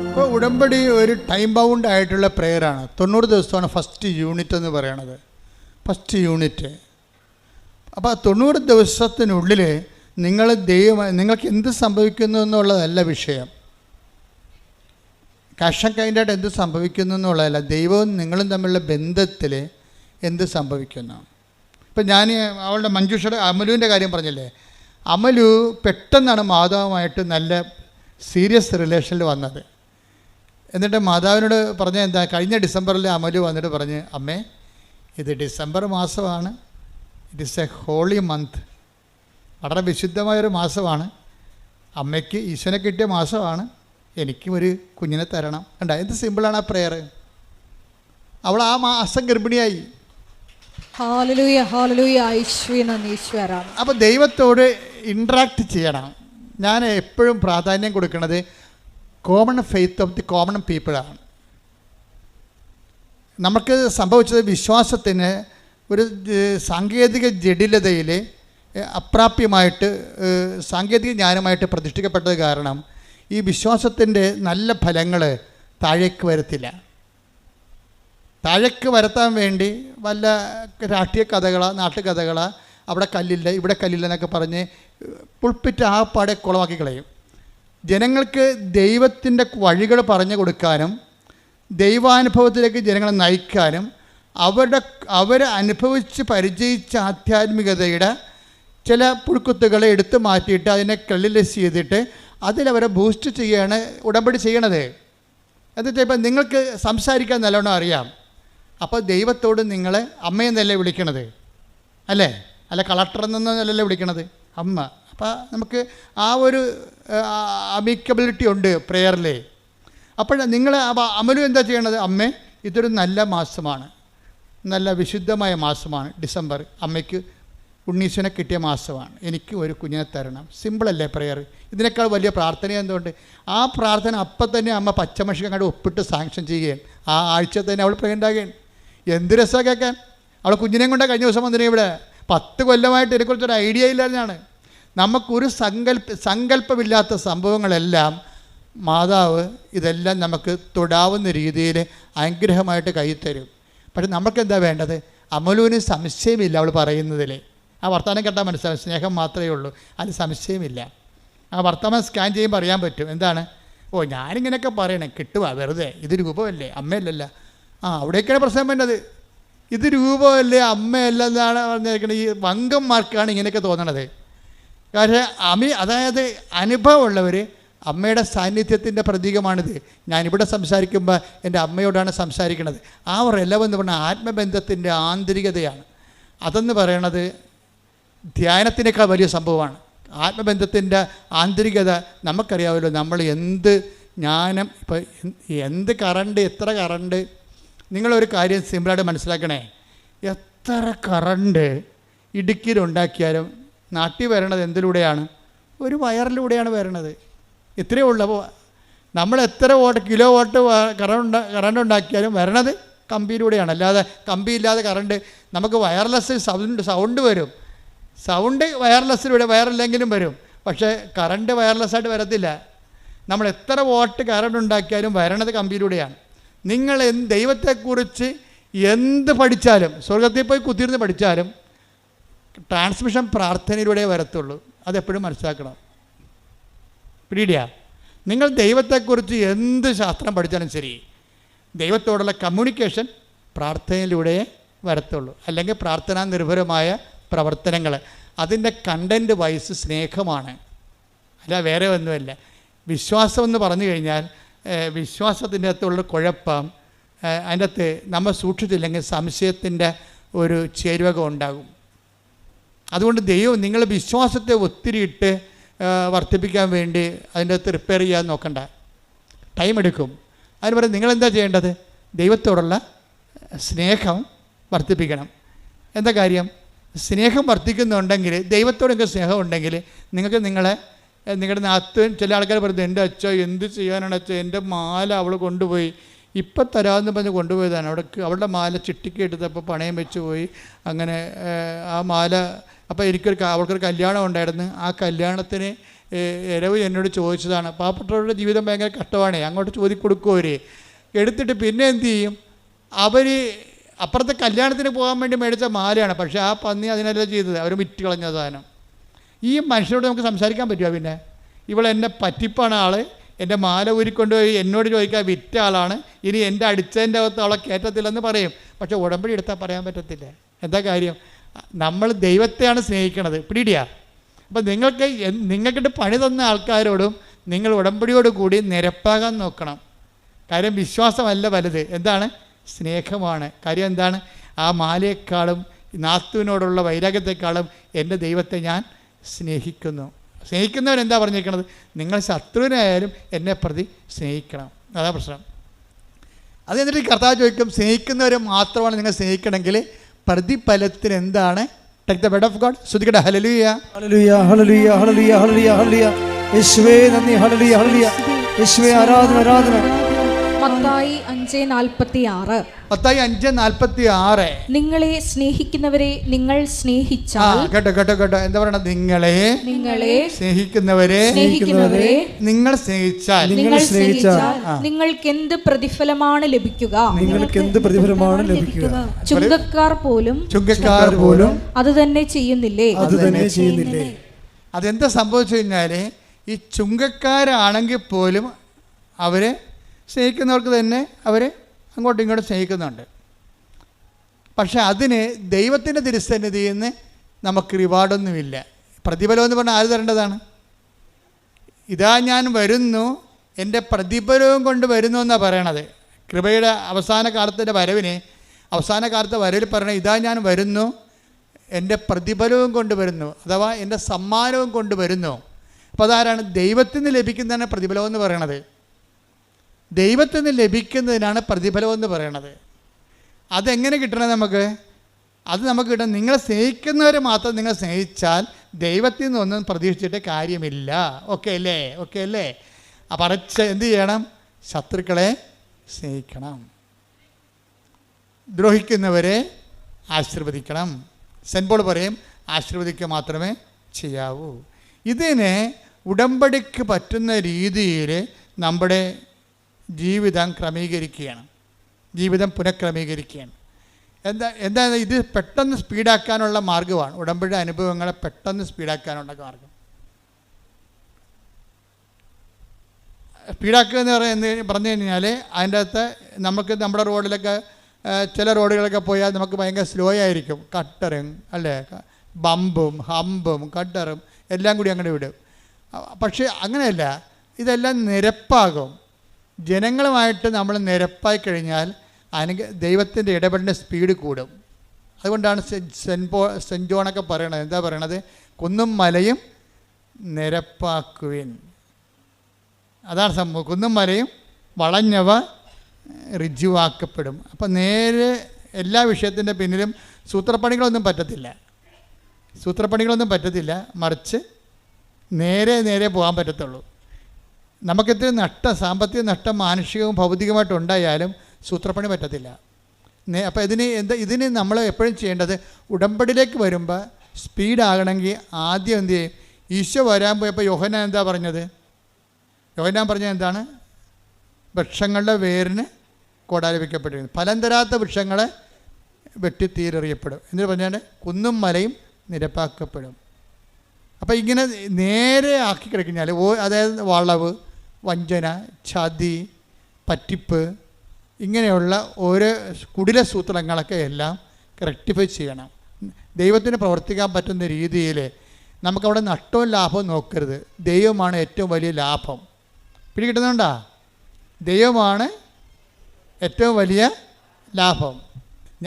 ഇപ്പോൾ ഉടമ്പടി ഒരു ടൈം ബൗണ്ട് ആയിട്ടുള്ള പ്രെയറാണ്. 90 ദിവസമാണ് ഫസ്റ്റ് യൂണിറ്റ് എന്ന് പറയണത്. First unit. അപ്പോൾ 90 ദിവസത്തിനുള്ളിൽ നിങ്ങൾക്ക് എന്ത് സംഭവിക്കുന്നു എന്നുള്ളതല്ല വിഷയം. കാഷ് ആൻഡ് കൈൻഡായിട്ട് എന്ത് സംഭവിക്കുന്നു എന്നുള്ളതല്ല, ദൈവവും നിങ്ങളും തമ്മിലുള്ള ബന്ധത്തിൽ എന്ത് സംഭവിക്കുന്നു. ഇപ്പം ഞാൻ അവളുടെ മഞ്ജുഷയുടെ അമലുവിൻ്റെ കാര്യം പറഞ്ഞില്ലേ, അമലു പെട്ടെന്നാണ് മാതാവുമായിട്ട് നല്ല സീരിയസ് റിലേഷനിൽ വന്നത്. എന്നിട്ട് മാതാവിനോട് പറഞ്ഞ എന്താ, കഴിഞ്ഞ ഡിസംബറിൽ അമലു വന്നിട്ട് പറഞ്ഞ്, അമ്മേ ഇത് ഡിസംബർ മാസമാണ്, it is a holy month, വളരെ വിശുദ്ധമായൊരു മാസമാണ്, അമ്മയ്ക്ക് ഈശ്വരനെ കിട്ടിയ മാസമാണ്, എനിക്കും ഒരു കുഞ്ഞിനെ തരണം. കണ്ട എന്ത് സിമ്പിളാണ് ആ പ്രെയർ. അവൾ ആ മാസം ഗർഭിണിയായി. അപ്പോൾ ദൈവത്തോട് ഇൻട്രാക്ട് ചെയ്യണം. ഞാൻ എപ്പോഴും പ്രാധാന്യം കൊടുക്കുന്നത് common faith of the common പീപ്പിളാണ്. നമുക്ക് സംഭവിച്ചത് വിശ്വാസത്തിന് ഒരു സാങ്കേതിക ജടിലതയിൽ അപ്രാപ്യമായിട്ട് സാങ്കേതിക ജ്ഞാനമായിട്ട് പ്രതിഷ്ഠിക്കപ്പെട്ടത് കാരണം ഈ വിശ്വാസത്തിൻ്റെ നല്ല ഫലങ്ങൾ താഴേക്ക് വരത്തില്ല. താഴേക്ക് വരുത്താൻ വേണ്ടി വല്ല രാഷ്ട്രീയ കഥകളോ നാട്ടുകഥകളോ അവിടെ കല്ലില്ല ഇവിടെ കല്ലില്ല എന്നൊക്കെ പറഞ്ഞ് പുൾപ്പിറ്റ് ആ പാടെ കുളമാക്കി കളയും. ജനങ്ങൾക്ക് ദൈവത്തിൻ്റെ വഴികൾ പറഞ്ഞു കൊടുക്കാനും ദൈവാനുഭവത്തിലേക്ക് ജനങ്ങളെ നയിക്കാനും അവർ അനുഭവിച്ച് പരിചയിച്ച ആധ്യാത്മികതയുടെ ചില പുഴുക്കുത്തുകളെ എടുത്തു മാറ്റിയിട്ട് അതിനെ കള്ളിലെസ് ചെയ്തിട്ട് അതിലവരെ ബൂസ്റ്റ് ചെയ്യുകയാണ് ഉടമ്പടി ചെയ്യണത്. എന്നിട്ട് ഇപ്പം നിങ്ങൾക്ക് സംസാരിക്കാൻ നല്ലോണം അറിയാം, അപ്പോൾ ദൈവത്തോട് നിങ്ങളെ അമ്മയെന്നല്ലേ വിളിക്കണത്, അല്ലേ? അല്ല കളക്ടറെന്നല്ലേ വിളിക്കണത്, അമ്മ. അപ്പോൾ നമുക്ക് ആ ഒരു അമിക്കബിലിറ്റി ഉണ്ട് പ്രെയറിലേ. അപ്പോൾ നിങ്ങൾ അമലു എന്താ ചെയ്യണത്? അമ്മേ, ഇതൊരു നല്ല മാസമാണ്, നല്ല വിശുദ്ധമായ മാസമാണ് ഡിസംബർ. അമ്മയ്ക്ക് ഉണ്ണീശനെ കിട്ടിയ മാസമാണ്, എനിക്ക് ഒരു കുഞ്ഞിനെ തരണം. സിമ്പിളല്ലേ പ്രെയർ? ഇതിനേക്കാൾ വലിയ പ്രാർത്ഥന എന്തുകൊണ്ട്? ആ പ്രാർത്ഥന അപ്പം തന്നെ അമ്മ പച്ചമഷിക്ക് അങ്ങോട്ട് ഒപ്പിട്ട് സാങ്ഷൻ ചെയ്യുകയും ആ ആഴ്ച തന്നെ അവൾ പ്രഗ്നൻ്റ് ആകുകയും. എന്ത് രസമാണ് കേൾക്കാൻ. അവൾ കുഞ്ഞിനെയും കൊണ്ട് കഴിഞ്ഞ ദിവസം വന്നിരുന്നു ഇവിടെ. 10 കൊല്ലമായിട്ട് ഇതിനെക്കുറിച്ചൊരു ഐഡിയ ഇല്ലാതെയാണ്. നമുക്കൊരു സങ്കല്പമില്ലാത്ത സംഭവങ്ങളെല്ലാം മാതാവ് ഇതെല്ലാം നമുക്ക് തൊടാവുന്ന രീതിയിൽ അനുഗ്രഹമായിട്ട് കയ്യിൽ തരും. പക്ഷെ നമുക്കെന്താ വേണ്ടത്? അമലുവിന് സംശയമില്ല അവൾ പറയുന്നതിൽ. ആ വർത്തമാനം കേട്ടാൽ മനസ്സിലാവും, സ്നേഹം മാത്രമേ ഉള്ളൂ, അതിൽ സംശയമില്ല. ആ വർത്തമാനം സ്കാൻ ചെയ്യുമ്പോൾ അറിയാൻ പറ്റും. എന്താണ്? ഓ, ഞാനിങ്ങനെയൊക്കെ പറയണേ, കിട്ടുക വെറുതെ, ഇത് രൂപമല്ലേ, അമ്മയല്ലല്ല. അവിടേക്കാണ് പ്രശ്നം വേണ്ടത്. ഇത് രൂപമല്ലേ, അമ്മയല്ല എന്നാണ് പറഞ്ഞിരിക്കുന്നത്. ഈ വങ്കന്മാർക്കാണ് ഇങ്ങനെയൊക്കെ തോന്നണത്. കാരണം അതായത് അനുഭവമുള്ളവർ അമ്മയുടെ സാന്നിധ്യത്തിൻ്റെ പ്രതീകമാണിത്. ഞാനിവിടെ സംസാരിക്കുമ്പോൾ എൻ്റെ അമ്മയോടാണ് സംസാരിക്കുന്നത്. ആ റെലവെന്ന് പറഞ്ഞാൽ ആത്മബന്ധത്തിൻ്റെ ആന്തരികതയാണ്. അതെന്ന് പറയണത് ധ്യാനത്തിനേക്കാൾ വലിയ സംഭവമാണ്. ആത്മബന്ധത്തിൻ്റെ ആന്തരികത നമുക്കറിയാമല്ലോ. നമ്മൾ എന്ത് ജ്ഞാനം, ഇപ്പോൾ എന്ത് കറണ്ട്, എത്ര കറണ്ട്, നിങ്ങളൊരു കാര്യം സിമ്പിളായിട്ട് മനസ്സിലാക്കണേ. എത്ര കറണ്ട് ഇടുക്കിയിലുണ്ടാക്കിയാലും നാട്ടിൽ വരണത് എന്തിലൂടെയാണ്? ഒരു വയറിലൂടെയാണ് വരണത്. ഇത്രയേ ഉള്ളൂ. അപ്പോൾ നമ്മൾ എത്ര കിലോ വാട്ട് കറണ്ട് ഉണ്ടാക്കിയാലും വരണത് കമ്പിയിലൂടെയാണ്. അല്ലാതെ കമ്പിയില്ലാതെ കറണ്ട് നമുക്ക് വയർലെസ് സൗണ്ട് വരും. സൗണ്ട് വയർലെസ്സിലൂടെ വയറില്ലെങ്കിലും വരും. പക്ഷേ കറണ്ട് വയർലെസ്സായിട്ട് വരത്തില്ല. നമ്മൾ എത്ര വാട്ട് കറണ്ട് ഉണ്ടാക്കിയാലും വരണത് കമ്പിയിലൂടെയാണ്. നിങ്ങൾ ദൈവത്തെക്കുറിച്ച് എന്ത് പഠിച്ചാലും, സ്വർഗത്തിൽ പോയി കുത്തിയിരുന്ന് പഠിച്ചാലും ട്രാൻസ്മിഷൻ പ്രാർത്ഥനയിലൂടെ വരത്തുള്ളൂ. അതെപ്പോഴും മനസ്സിലാക്കണം. പിടിയിടിയ നിങ്ങൾ ദൈവത്തെക്കുറിച്ച് എന്ത് ശാസ്ത്രം പഠിച്ചാലും ശരി, ദൈവത്തോടുള്ള കമ്മ്യൂണിക്കേഷൻ പ്രാർത്ഥനയിലൂടെ വരത്തുള്ളൂ. അല്ലെങ്കിൽ പ്രാർത്ഥനാ നിർഭരമായ പ്രവർത്തനങ്ങൾ, അതിൻ്റെ കണ്ടൻറ്റ് വൈസ് സ്നേഹമാണ്, അല്ല വേറെ ഒന്നുമല്ല. വിശ്വാസം എന്ന് പറഞ്ഞു കഴിഞ്ഞാൽ വിശ്വാസത്തിൻ്റെ അകത്തുള്ള കുഴപ്പം, അതിൻ്റെ അകത്ത് നമ്മൾ സൂക്ഷിച്ചില്ലെങ്കിൽ സംശയത്തിൻ്റെ ഒരു ചേരുവകം ഉണ്ടാകും. അതുകൊണ്ട് ദൈവം നിങ്ങൾ വിശ്വാസത്തെ ഒത്തിരിയിട്ട് വർദ്ധിപ്പിക്കാൻ വേണ്ടി അതിൻ്റെ അകത്ത് റിപ്പയർ ചെയ്യാൻ നോക്കണ്ട, ടൈം എടുക്കും. അതിന് പറയും നിങ്ങളെന്താ ചെയ്യേണ്ടത്? ദൈവത്തോടുള്ള സ്നേഹം വർദ്ധിപ്പിക്കണം. എന്താ കാര്യം? സ്നേഹം വർദ്ധിക്കുന്നുണ്ടെങ്കിൽ, ദൈവത്തോടൊക്കെ സ്നേഹം ഉണ്ടെങ്കിൽ നിങ്ങൾക്ക് നിങ്ങളുടെ നാത്തുൻ, ചില ആൾക്കാർ പറയുന്നത് എൻ്റെ അച്ഛ എന്ത് ചെയ്യാനാണ് അച്ഛ, എൻ്റെ മാല അവൾ കൊണ്ടുപോയി, ഇപ്പം തരാമെന്ന് പറഞ്ഞ് കൊണ്ടുപോയതാണ്. അവളുടെ മാല ചിട്ടിക്ക് എടുത്തപ്പോൾ പണയം വെച്ച് പോയി. അങ്ങനെ ആ മാല, അപ്പോൾ അവൾക്കൊരു കല്യാണം ഉണ്ടായിരുന്നു. ആ കല്യാണത്തിന് ഇരവ് എന്നോട് ചോദിച്ചതാണ്. പാവപ്പെട്ടവരുടെ ജീവിതം ഭയങ്കര കഷ്ടമാണേ. അങ്ങോട്ട് ചോദിക്കൊടുക്കും അവർ. എടുത്തിട്ട് പിന്നെ എന്ത് ചെയ്യും? അവർ അപ്പുറത്തെ കല്യാണത്തിന് പോകാൻ വേണ്ടി മേടിച്ച മാലയാണ്. പക്ഷേ ആ പന്നി അതിനെല്ലാം ചെയ്തത്, അവർ വിറ്റ് കളഞ്ഞ സാധനം. ഈ മനുഷ്യനോട് നമുക്ക് സംസാരിക്കാൻ പറ്റുമോ? പിന്നെ എന്നെ പറ്റിപ്പാണ് ആൾ, എൻ്റെ മാല ഊരിക്കൊണ്ടുപോയി എന്നോട് ചോദിക്കാൻ വിറ്റ ആളാണ്, ഇനി എൻ്റെ അടിച്ചതിൻ്റെ അകത്ത് അവളെ കയറ്റത്തില്ലെന്ന് പറയും. പക്ഷേ ഉടമ്പടി എടുത്താൽ പറയാൻ പറ്റത്തില്ല. എന്താ കാര്യം? നമ്മൾ ദൈവത്തെയാണ് സ്നേഹിക്കണത്. പിടിയിടിയ. അപ്പോൾ നിങ്ങൾക്കിട്ട് പണി തന്ന ആൾക്കാരോടും നിങ്ങൾ ഉടമ്പടിയോട് കൂടി നിരപ്പാകാൻ നോക്കണം. കാര്യം വിശ്വാസമല്ല വലുത്, എന്താണ്? സ്നേഹമാണ്. കാര്യം എന്താണ്? ആ മാലയെക്കാളും നാത്തുവിനോടുള്ള വൈരാഗ്യത്തെക്കാളും എൻ്റെ ദൈവത്തെ ഞാൻ സ്നേഹിക്കുന്നു. സ്നേഹിക്കുന്നവരെന്താ പറഞ്ഞിരിക്കുന്നത്? നിങ്ങൾ ശത്രുവിനായാലും എന്നെ പ്രതി സ്നേഹിക്കണം. അതാ പ്രശ്നം. അത് എന്നിട്ട് കർത്താവ് ചോദിക്കും, സ്നേഹിക്കുന്നവരെ മാത്രമാണ് നിങ്ങൾ സ്നേഹിക്കണമെങ്കിൽ പ്രതിഫലത്തിന് എന്താണ്? Take the bed of God. ശ്രുതിക്കട്ടെ ഹല്ലേലൂയ, ഹല്ലേലൂയ, ഹല്ലേലൂയ, ഹല്ലേലൂയ, ഹല്ലേലൂയ, ഹല്ലേലൂയ. യേശുവേ നന്ദി, ഹല്ലേലൂയ, ഹല്ലേലൂയ. യേശുവേ ആരാധന, ആരാധന. മത്തായി 5:46. മത്തായി 5:46. നിങ്ങളെ സ്നേഹിക്കുന്നവരെ നിങ്ങൾ സ്നേഹിച്ചാൽ. കേട്ടോ എന്താ പറയണത്? നിങ്ങളെ സ്നേഹിക്കുന്നവരെ നിങ്ങൾ സ്നേഹിച്ചാൽ നിങ്ങൾക്ക് എന്ത് പ്രതിഫലമാണ് ലഭിക്കുക? ചുങ്കക്കാർ പോലും അത് തന്നെ ചെയ്യുന്നില്ലേ? അതെന്താ സംഭവിച്ചു കഴിഞ്ഞാല് ഈ ചുങ്കക്കാരാണെങ്കിൽ പോലും അവരെ സ്നേഹിക്കുന്നവർക്ക് തന്നെ അവരെ അങ്ങോട്ടും ഇങ്ങോട്ടും സ്നേഹിക്കുന്നുണ്ട്. പക്ഷെ അതിന് ദൈവത്തിൻ്റെ തിരുസന്നിധിയിൽ നിന്ന് നമുക്ക് റിവാർഡൊന്നുമില്ല. പ്രതിഫലം എന്ന് പറഞ്ഞാൽ ആര് തരേണ്ടതാണ്? ഇതാ ഞാൻ വരുന്നു, എൻ്റെ പ്രതിഫലവും കൊണ്ട് വരുന്നു എന്നാണ് പറയണത്. കൃപയുടെ അവസാന കാലത്തിൻ്റെ വരവിന്, അവസാന കാലത്തെ വരവിൽ പറയണത് ഇതാ ഞാൻ വരുന്നു, എൻ്റെ പ്രതിഫലവും കൊണ്ട് വരുന്നു, അഥവാ എൻ്റെ സമ്മാനവും കൊണ്ട് വരുന്നു. അപ്പോൾ അതാരാണ്? ദൈവത്തിൽ നിന്ന് ലഭിക്കുന്നതാണ് പ്രതിഫലം എന്ന് പറയണത്. ദൈവത്തിൽ നിന്ന് ലഭിക്കുന്നതിനാണ് പ്രതിഫലം എന്ന് പറയണത്. അതെങ്ങനെ കിട്ടണത് നമുക്ക്? അത് നമുക്ക് കിട്ടണം, നിങ്ങളെ സ്നേഹിക്കുന്നവരെ മാത്രം നിങ്ങൾ സ്നേഹിച്ചാൽ ദൈവത്തിൽ നിന്നൊന്നും പ്രതീക്ഷിച്ചിട്ട് കാര്യമില്ല. ഓക്കെ അല്ലേ? പറച്ച് എന്ത് ചെയ്യണം? ശത്രുക്കളെ സ്നേഹിക്കണം, ദ്രോഹിക്കുന്നവരെ ആശീർവദിക്കണം. സെൻറ്റ് പോൾ പറയും ആശീർവദിക്കുക മാത്രമേ ചെയ്യാവൂ. ഇതിനെ ഉടമ്പടിക്ക് പറ്റുന്ന രീതിയിൽ നമ്മുടെ ജീവിതം ക്രമീകരിക്കുകയാണ്, ജീവിതം പുനഃക്രമീകരിക്കുകയാണ്. എന്താ ഇത് പെട്ടെന്ന് സ്പീഡാക്കാനുള്ള മാർഗ്ഗമാണ്. ഉടമ്പടി അനുഭവങ്ങളെ പെട്ടെന്ന് സ്പീഡാക്കാനുള്ള മാർഗം. സ്പീഡാക്കുക എന്ന് പറഞ്ഞു കഴിഞ്ഞാൽ അതിൻ്റെ അകത്ത് നമുക്ക് നമ്മുടെ റോഡിലൊക്കെ ചില റോഡുകളൊക്കെ പോയാൽ നമുക്ക് ഭയങ്കര സ്ലോ ആയിരിക്കും. കട്ടറും അല്ലേ, ബമ്പും ഹമ്പും കട്ടറും എല്ലാം കൂടി അങ്ങനെ വിടും. പക്ഷേ അങ്ങനെയല്ല, ഇതെല്ലാം നിരപ്പാകും. ജനങ്ങളുമായിട്ട് നമ്മൾ നിരപ്പായി കഴിഞ്ഞാൽ അതിന് ദൈവത്തിൻ്റെ ഇടപെടലിൻ്റെ സ്പീഡ് കൂടും. അതുകൊണ്ടാണ് സെൻറ്റ് ജോണൊക്കെ പറയണത്. എന്താ പറയണത്? കുന്നും മലയും നിരപ്പാക്കുവിൻ. അതാണ് സംഭവം. കുന്നും മലയും വളഞ്ഞവ ഋജുവാക്കപ്പെടും. അപ്പം നേരെ എല്ലാ വിഷയത്തിൻ്റെ പിന്നിലും സൂത്രപ്പണികളൊന്നും പറ്റത്തില്ല, മറിച്ച് നേരെ പോകാൻ പറ്റത്തുള്ളൂ. നമുക്കിത്തിരി സാമ്പത്തിക നഷ്ടം മാനുഷികവും ഭൗതികമായിട്ടും ഉണ്ടായാലും സൂത്രപ്പണി പറ്റത്തില്ല. അപ്പോൾ ഇതിന് നമ്മൾ എപ്പോഴും ചെയ്യേണ്ടത്, ഉടമ്പടിയിലേക്ക് വരുമ്പോൾ സ്പീഡാകണമെങ്കിൽ ആദ്യം എന്ത് ചെയ്യും? ഈശോ വരാൻ പോയപ്പോൾ യോഹന്നാൻ എന്താ പറഞ്ഞത്? യോഹന്നാൻ പറഞ്ഞത് എന്താണ്? വൃക്ഷങ്ങളുടെ വേരിന് കോടാലിപ്പിക്കപ്പെട്ടിരുന്നു, ഫലം തരാത്ത വൃക്ഷങ്ങളെ വെട്ടിത്തീരെറിയപ്പെടും. എന്നിട്ട് പറഞ്ഞാൽ കുന്നും മലയും നിരപ്പാക്കപ്പെടും. അപ്പോൾ ഇങ്ങനെ നേരെ ആക്കി കഴിഞ്ഞാൽ, അതായത് വളവ്, വഞ്ചന, ചതി, പറ്റിപ്പ്, ഇങ്ങനെയുള്ള ഓരോ കുടില സൂത്രങ്ങളൊക്കെ എല്ലാം റെക്ടിഫൈ ചെയ്യണം. ദൈവത്തിന് പ്രവർത്തിക്കാൻ പറ്റുന്ന രീതിയിൽ നമുക്കവിടെ നഷ്ടവും ലാഭവും നോക്കരുത്. ദൈവമാണ് ഏറ്റവും വലിയ ലാഭം. പിടികിട്ടുന്നുണ്ടോ? ദൈവമാണ് ഏറ്റവും വലിയ ലാഭം.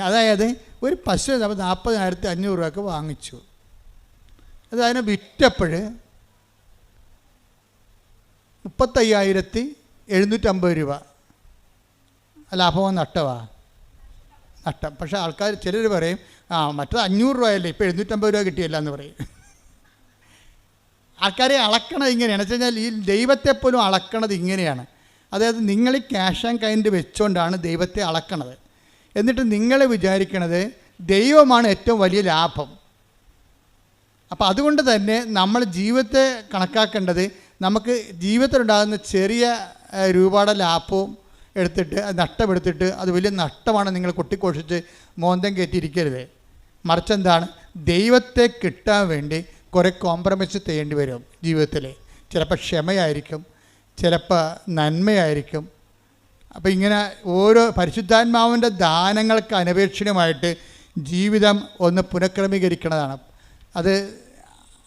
അതായത് ഒരു പശു നമ്മൾ 40,500 രൂപയ്ക്ക് വാങ്ങിച്ചു. അത് അതിനെ വിറ്റപ്പോൾ 35,750 രൂപ. ലാഭമോ നഷ്ടം. പക്ഷേ ആൾക്കാർ ചിലർ പറയും മറ്റത് 500 രൂപയല്ലേ, ഇപ്പോൾ 750 രൂപ കിട്ടിയല്ല എന്ന് പറയും. ആൾക്കാരെ അളക്കണത് ഇങ്ങനെയാണ്. വെച്ച് കഴിഞ്ഞാൽ ഈ ദൈവത്തെപ്പോലും അളക്കണത് ഇങ്ങനെയാണ്. അതായത് നിങ്ങൾ ഈ ക്യാഷ് ആൻഡ് കൈൻഡ് വെച്ചുകൊണ്ടാണ് ദൈവത്തെ അളക്കണത്. എന്നിട്ട് നിങ്ങൾ വിചാരിക്കണത് ദൈവമാണ് ഏറ്റവും വലിയ ലാഭം. അപ്പോൾ അതുകൊണ്ട് തന്നെ നമ്മൾ ജീവിതത്തെ കണക്കാക്കേണ്ടത്, നമുക്ക് ജീവിതത്തിലുണ്ടാകുന്ന ചെറിയ രൂപയുടെ ലാഭവും എടുത്തിട്ട് നഷ്ടമെടുത്തിട്ട് അത് വലിയ നഷ്ടമാണ് നിങ്ങൾ കൊട്ടിക്കോഷിച്ച് മോന്തം കയറ്റിയിരിക്കരുത്. മറിച്ച് എന്താണ്? ദൈവത്തെ കിട്ടാൻ വേണ്ടി കുറേ കോംപ്രമൈസ് ചെയ്യേണ്ടി വരും ജീവിതത്തിൽ. ചിലപ്പോൾ ക്ഷമയായിരിക്കും, ചിലപ്പോൾ നന്മയായിരിക്കും. അപ്പോൾ ഇങ്ങനെ ഓരോ പരിശുദ്ധാത്മാവിൻ്റെ ദാനങ്ങൾക്ക് അനപേക്ഷണീയമായിട്ട് ജീവിതം ഒന്ന് പുനഃക്രമീകരിക്കുന്നതാണ്. അത്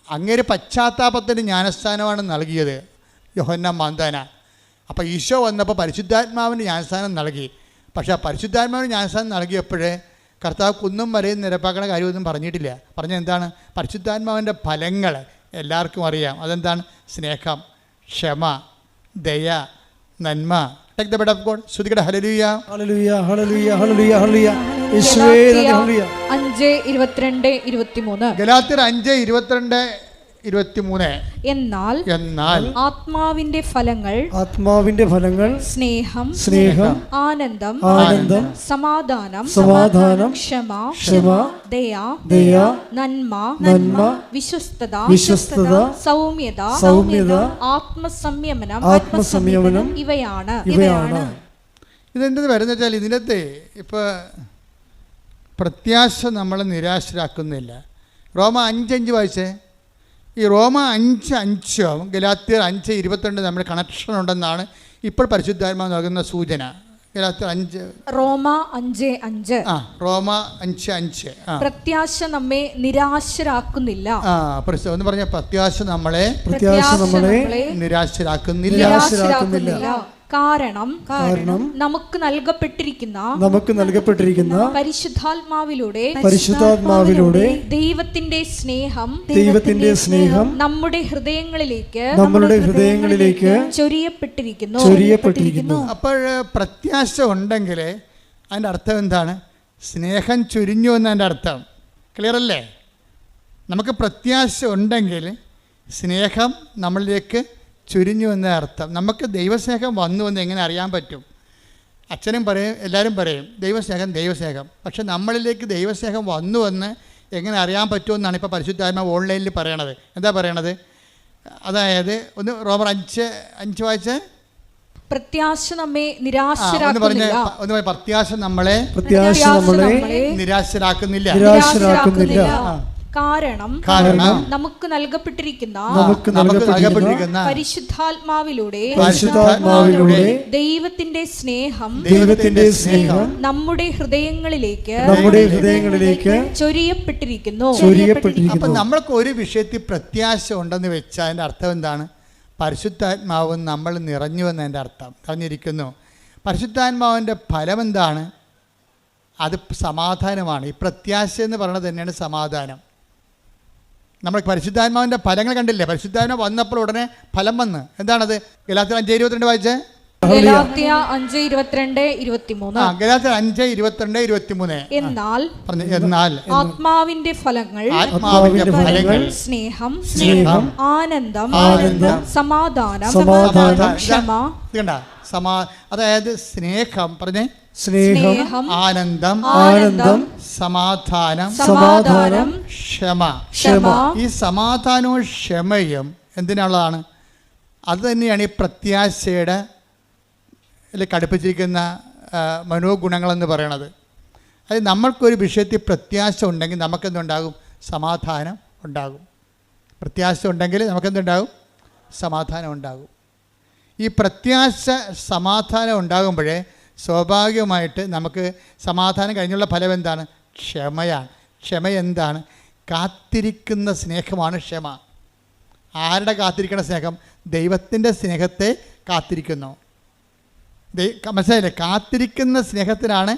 അങ്ങേര് പശ്ചാത്താപത്തിൻ്റെ ജ്ഞാനസ്ഥാനമാണ് നൽകിയത് യോഹന്നാൻ മാന്താന. അപ്പോൾ ഈശോ വന്നപ്പോൾ പരിശുദ്ധാത്മാവിൻ്റെ ജ്ഞാനസ്ഥാനം നൽകി. പക്ഷേ ആ പരിശുദ്ധാത്മാവിന് ജ്ഞാനസ്ഥാനം നൽകിയപ്പോഴേ കർത്താവ് കുന്നും മലയും നിരപ്പാക്കണ കാര്യമൊന്നും പറഞ്ഞിട്ടില്ല. പറഞ്ഞെന്താണ്? പരിശുദ്ധാത്മാവിൻ്റെ ഫലങ്ങൾ എല്ലാവർക്കും അറിയാം. അതെന്താണ്? സ്നേഹം, ക്ഷമ, ദയ, നന്മ. Take the bed of God. ശ്രുതികട ഹല്ലേലൂയ, ഹല്ലേലൂയ, ഹല്ലേലൂയ, ഹല്ലേലൂയ, ഹല്ലേലൂയ. യേശുവേ നന്ദി. ഹല്ലേലൂയ. 5:22-23. ഗലാത്യർ 5:22 23. എന്നാൽ ആത്മാവിന്റെ ഫലങ്ങൾ സ്നേഹം, ആനന്ദം, സമാധാനം, ക്ഷമ, ദയ, നന്മ, വിശ്വസ്തത, സൗമ്യത, ആത്മസംയമനം ഇവയാണ്. ഇതെന്ത് വരുന്ന വെച്ചാൽ ഇതിനകത്ത് ഇപ്പോൾ പ്രത്യാശ നമ്മളെ നിരാശരാക്കുന്നില്ല. റോമ 5:5 വായിച്ചേ. ഈ റോമ 5:5 ഗലാത്യർ 5:22 നമ്മൾ കണക്ഷൻ ഉണ്ടെന്നാണ് ഇപ്പോൾ പരിശുദ്ധാത്മാവ് നൽകുന്ന സൂചന. ഗലാത്യർ 5 റോമ 5:5 റോമ 5:5 പ്രത്യാശ നമ്മെ നിരാശരാക്കുന്നില്ല. ഒന്ന് പറഞ്ഞ പ്രത്യാശ നമ്മളെ നിരാശരാക്കുന്നില്ല. കാരണം നമുക്ക് നൽകപ്പെട്ടിരിക്കുന്ന പരിശുദ്ധാത്മാവിലൂടെ ദൈവത്തിന്റെ സ്നേഹം നമ്മുടെ ഹൃദയങ്ങളിലേക്ക് ചൊരിയപ്പെട്ടിരിക്കുന്നു. അപ്പോൾ പ്രത്യാശ ഉണ്ടെങ്കിൽ അതിൻ്റെ അർത്ഥം എന്താണ്? സ്നേഹം ചൊരിഞ്ഞു എന്നതിൻ്റെ അർത്ഥം ക്ലിയർ അല്ലേ? നമുക്ക് പ്രത്യാശ ഉണ്ടെങ്കിൽ സ്നേഹം നമ്മളിലേക്ക് ചുരിഞ്ഞു എന്ന അർത്ഥം. നമുക്ക് ദൈവസ്നേഹം വന്നു എന്ന് എങ്ങനെ അറിയാൻ പറ്റും? അച്ഛനും പറയും, എല്ലാവരും പറയും ദൈവസ്നേഹം. പക്ഷെ നമ്മളിലേക്ക് ദൈവസ്നേഹം വന്നു എന്ന് എങ്ങനെ അറിയാൻ പറ്റുമെന്നാണ് ഇപ്പോൾ പരിശുദ്ധാത്മാവ് ഓൺലൈനിൽ പറയണത്. എന്താ പറയണത്? അതായത് ഒന്ന് റോമർ 5:5 വായിച്ച്. പ്രത്യാശ നമ്മെ നിരാശരാക്കുന്നില്ല. പ്രത്യാശ നമ്മളെ നിരാശരാക്കുന്നില്ല. കാരണം നമുക്ക് നൽകപ്പെട്ടിരിക്കുന്ന പരിശുദ്ധാത്മാവിലൂടെ ദൈവത്തിന്റെ സ്നേഹം നമ്മുടെ ഹൃദയങ്ങളിലേക്ക് ചൊരിയപ്പെട്ടിരിക്കുന്നു. അപ്പം നമ്മൾക്ക് ഒരു വിഷയത്തിൽ പ്രത്യാശ ഉണ്ടെന്ന് വെച്ചാൽ അതിൻ്റെ അർത്ഥം എന്താണ്? പരിശുദ്ധാത്മാവ് നമ്മൾ നിറഞ്ഞു എന്നതിൻ്റെ അർത്ഥം അറിഞ്ഞിരിക്കുന്നു. പരിശുദ്ധാത്മാവിൻ്റെ ഫലം എന്താണ്? അത് സമാധാനമാണ്. ഈ പ്രത്യാശ എന്ന് പറയുന്നത് തന്നെയാണ് സമാധാനം. നമ്മൾ പരിശുദ്ധാത്മാവിൻ്റെ ഫലങ്ങൾ കണ്ടില്ലേ? പരിശുദ്ധാത്മാവ് വന്നപ്പോൾ ഉടനെ ഫലം വന്ന്. എന്താണത്? ഗലാത്യർ 5:22 വായിച്ചേ. ഗലാത്യർ 5:22-23. ഗലാത്യർ 5:22-23. എന്നാൽ ആത്മാവിന്റെ ഫലങ്ങൾ സ്നേഹം, ആനന്ദം, സമാധാനം, ക്ഷമ. അതായത് സ്നേഹം പറഞ്ഞേ, ആനന്ദം, സമാധാനം, ക്ഷമ. ഈ സമാധാനവും ക്ഷമയും എന്തിനുള്ളതാണ്? അത് തന്നെയാണ് ഈ പ്രത്യാശയുടെ കടുപ്പിച്ചിരിക്കുന്ന മനോഗുണങ്ങളെന്ന് പറയണത്. അത് നമ്മൾക്കൊരു വിഷയത്തിൽ പ്രത്യാശ ഉണ്ടെങ്കിൽ നമുക്കെന്തുണ്ടാകും? സമാധാനം ഉണ്ടാകും. പ്രത്യാശ ഉണ്ടെങ്കിൽ നമുക്കെന്തുണ്ടാകും? സമാധാനം ഉണ്ടാകും. ഈ പ്രത്യാശ സമാധാനം ഉണ്ടാകുമ്പോഴേ സ്വാഭാവികമായിട്ട് നമുക്ക് സമാധാനം കഴിഞ്ഞുള്ള ഫലം എന്താണ്? ക്ഷമയാണ്. ക്ഷമ എന്താണ്? കാത്തിരിക്കുന്ന സ്നേഹമാണ് ക്ഷമ. ആരുടെ കാത്തിരിക്കുന്ന സ്നേഹം? ദൈവത്തിൻ്റെ സ്നേഹത്തെ കാത്തിരിക്കുന്നു. മനസ്സിലായില്ലേ? കാത്തിരിക്കുന്ന സ്നേഹത്തിനാണ്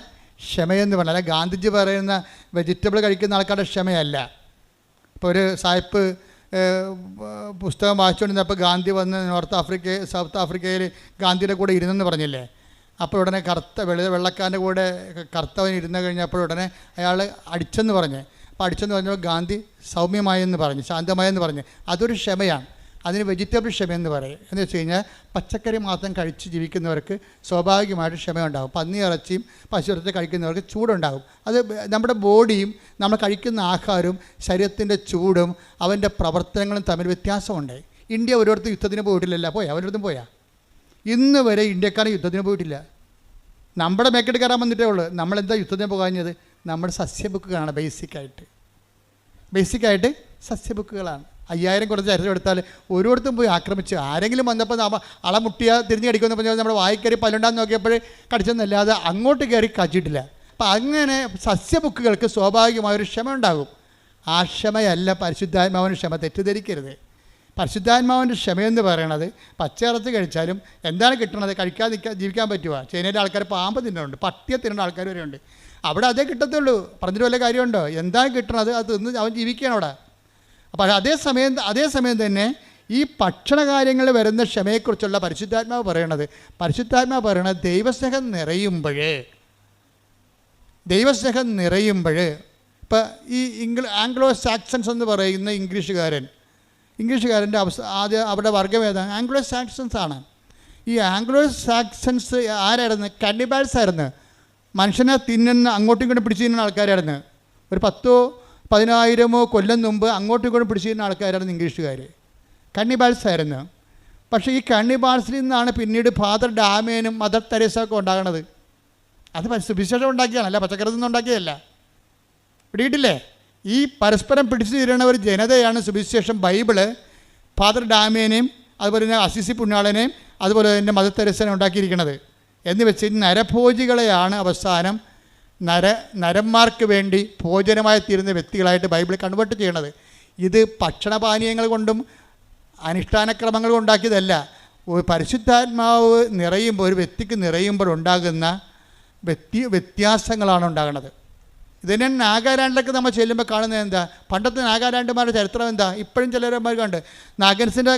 ക്ഷമയെന്ന് പറഞ്ഞാൽ. ഗാന്ധിജി പറയുന്ന വെജിറ്റബിൾ കഴിക്കുന്ന ആൾക്കാരുടെ ക്ഷമയല്ല. ഇപ്പോൾ ഒരു സായിപ്പ് പുസ്തകം വായിച്ചുകൊണ്ടിരുന്നപ്പോൾ ഗാന്ധി വന്ന് സൗത്ത് ആഫ്രിക്കയിൽ ഗാന്ധിയുടെ കൂടെ ഇരുന്നെന്ന് പറഞ്ഞില്ലേ? അപ്പോൾ ഉടനെ വെള്ളക്കാരൻ്റെ കൂടെ കറുത്തവൻ ഇരുന്ന് കഴിഞ്ഞപ്പോൾ ഉടനെ അയാൾ അടിച്ചെന്ന് പറഞ്ഞ്. അപ്പോൾ അടിച്ചെന്ന് പറഞ്ഞപ്പോൾ ഗാന്ധി സൗമ്യമായെന്ന് പറഞ്ഞു, ശാന്തമായെന്ന് പറഞ്ഞ്. അതൊരു ക്ഷമയാണ്. അതിന് വെജിറ്റബിൾ ക്ഷമയെന്ന് പറയും. എന്ന് വെച്ച് കഴിഞ്ഞാൽ പച്ചക്കറി മാത്രം കഴിച്ച് ജീവിക്കുന്നവർക്ക് സ്വാഭാവികമായിട്ട് ക്ഷമയുണ്ടാകും. പന്നി ഇറച്ചിയും പശുവിറച്ചി കഴിക്കുന്നവർക്ക് ചൂടുണ്ടാകും. അത് നമ്മുടെ ബോഡിയും നമ്മൾ കഴിക്കുന്ന ആഹാരവും ശരീരത്തിൻ്റെ ചൂടും അവൻ്റെ പ്രവർത്തനങ്ങളും തമ്മിൽ വ്യത്യാസമുണ്ട്. ഇന്ത്യ ഒരിടത്തും യുദ്ധത്തിന് പോയിട്ടില്ലല്ലോ. അവരിടത്തും പോയാ? ഇന്ന് വരെ ഇന്ത്യക്കാരൻ യുദ്ധത്തിന് പോയിട്ടില്ല. നമ്മുടെ മേക്കെട്ട് കയറാൻ വന്നിട്ടേ ഉള്ളൂ. നമ്മളെന്താ യുദ്ധത്തിന് പോകാഞ്ഞത്? നമ്മുടെ സസ്യബുക്കുകളാണ്. ബേസിക്കായിട്ട് സസ്യബുക്കുകളാണ്. 5000 കുറച്ച് ചരിത്രം എടുത്താൽ ഓരോരുത്തരും പോയി ആക്രമിച്ച് ആരെങ്കിലും വന്നപ്പോൾ അളമുട്ടിയ തിരിഞ്ഞ് കടിക്കുമെന്ന് പറഞ്ഞാൽ നമ്മുടെ വായിക്കറി പല്ലുണ്ടാന്ന് നോക്കിയപ്പോൾ കടിച്ചെന്നല്ലാതെ അങ്ങോട്ട് കയറി കച്ചിട്ടില്ല. അപ്പം അങ്ങനെ സസ്യബുക്കുകൾക്ക് സ്വാഭാവികമായൊരു ക്ഷമ ഉണ്ടാകും. ആ ക്ഷമയല്ല പരിശുദ്ധാത്മാവിന് ക്ഷമ. തെറ്റിദ്ധരിക്കരുത്. പരിശുദ്ധാത്മാവിൻ്റെ ക്ഷമയെന്ന് പറയണത് പച്ചയിറച്ചി കഴിച്ചാലും എന്താണ് കിട്ടണത്? ജീവിക്കാൻ പറ്റുക? ചൈനയിലെ ആൾക്കാർ പാമ്പ് തിന്നുന്നുണ്ട്, പട്ടിയെ തിന്നുന്ന ആൾക്കാർ വരെ ഉണ്ട്. അവിടെ അതേ കിട്ടത്തുള്ളൂ. പറഞ്ഞിട്ട് വല്ല കാര്യമുണ്ടോ? എന്താണ് കിട്ടണത് അത് തിന്ന് അവൻ ജീവിക്കുകയാണ് അവിടെ. അപ്പോൾ അതേസമയം തന്നെ ഈ ഭക്ഷണ കാര്യങ്ങളിൽ വരുന്ന ക്ഷമയെക്കുറിച്ചുള്ള പരിശുദ്ധാത്മാവ് പറയണത് ദൈവസ്നേഹം നിറയുമ്പോൾ ഇപ്പോൾ ഈ ആംഗ്ലോ സാക്സൺസ് എന്ന് പറയുന്ന ഇംഗ്ലീഷുകാരൻ ഇംഗ്ലീഷുകാരൻ്റെ ആദ്യം അവരുടെ വർഗ്ഗം ഏതാണ്? ആംഗ്ലോ സാക്സൺസ് ആണ്. ഈ ആംഗ്ലോ സാക്സൺസ് ആരായിരുന്നു? കാനിബാൽസ് ആയിരുന്നു. മനുഷ്യനെ തിന്നുന്ന, അങ്ങോട്ടും ഇങ്ങോട്ടും പിടിച്ചു തിന്നുന്ന ആൾക്കാരായിരുന്നു. ഒരു 10,000-10,000 കൊല്ലം മുമ്പ് അങ്ങോട്ടും ഇങ്ങോട്ടും പിടിച്ചു തിന്നുന്ന ആൾക്കാരായിരുന്നു ഇംഗ്ലീഷുകാർ. കണ്ണിബാൾസ് ആയിരുന്നു. പക്ഷേ ഈ കണ്ണിബാൾസിൽ നിന്നാണ് പിന്നീട് ഫാദർ ഡാമേനും മദർ തെരേസയൊക്കെ ഉണ്ടാകണത്. അത് സുവിശേഷം ഉണ്ടാക്കിയാണ്, അല്ല പച്ചക്കറിയിൽ നിന്ന് ഉണ്ടാക്കിയതല്ല. പിടിയിട്ടില്ലേ? ഈ പരസ്പരം പിടിച്ചു തീരുന്ന ഒരു ജനതയാണ് സുവിശേഷം, ബൈബിള്, ഫാദർ ഡാമേനെയും അതുപോലെ തന്നെ അസിസി പുണ്യാളനെയും അതുപോലെ തന്നെ മദർ തെരേസനെ ഉണ്ടാക്കിയിരിക്കുന്നത്. എന്ന് വെച്ച് നരഭോജികളെയാണ് അവസാനം നരന്മാർക്ക് വേണ്ടി ഭോജനമായി തീരുന്ന വ്യക്തികളായിട്ട് ബൈബിൾ കൺവേർട്ട് ചെയ്യണത്. ഇത് ഭക്ഷണപാനീയങ്ങൾ കൊണ്ടും അനുഷ്ഠാനക്രമങ്ങൾ ഉണ്ടാക്കിയതല്ല. പരിശുദ്ധാത്മാവ് നിറയുമ്പോൾ, ഒരു വ്യക്തിക്ക് നിറയുമ്പോൾ ഉണ്ടാകുന്ന വ്യത്യാസങ്ങളാണ് ഉണ്ടാകുന്നത്. ഇതിനെ നാഗാലാൻഡിലൊക്കെ നമ്മൾ ചെല്ലുമ്പോൾ കാണുന്നത് എന്താ? പണ്ടത്തെ നാഗാലാൻഡുമാരുടെ ചരിത്രം എന്താ? ഇപ്പോഴും ചിലരന്മാർ കണ്ട് നാഗൻസിൻ്റെ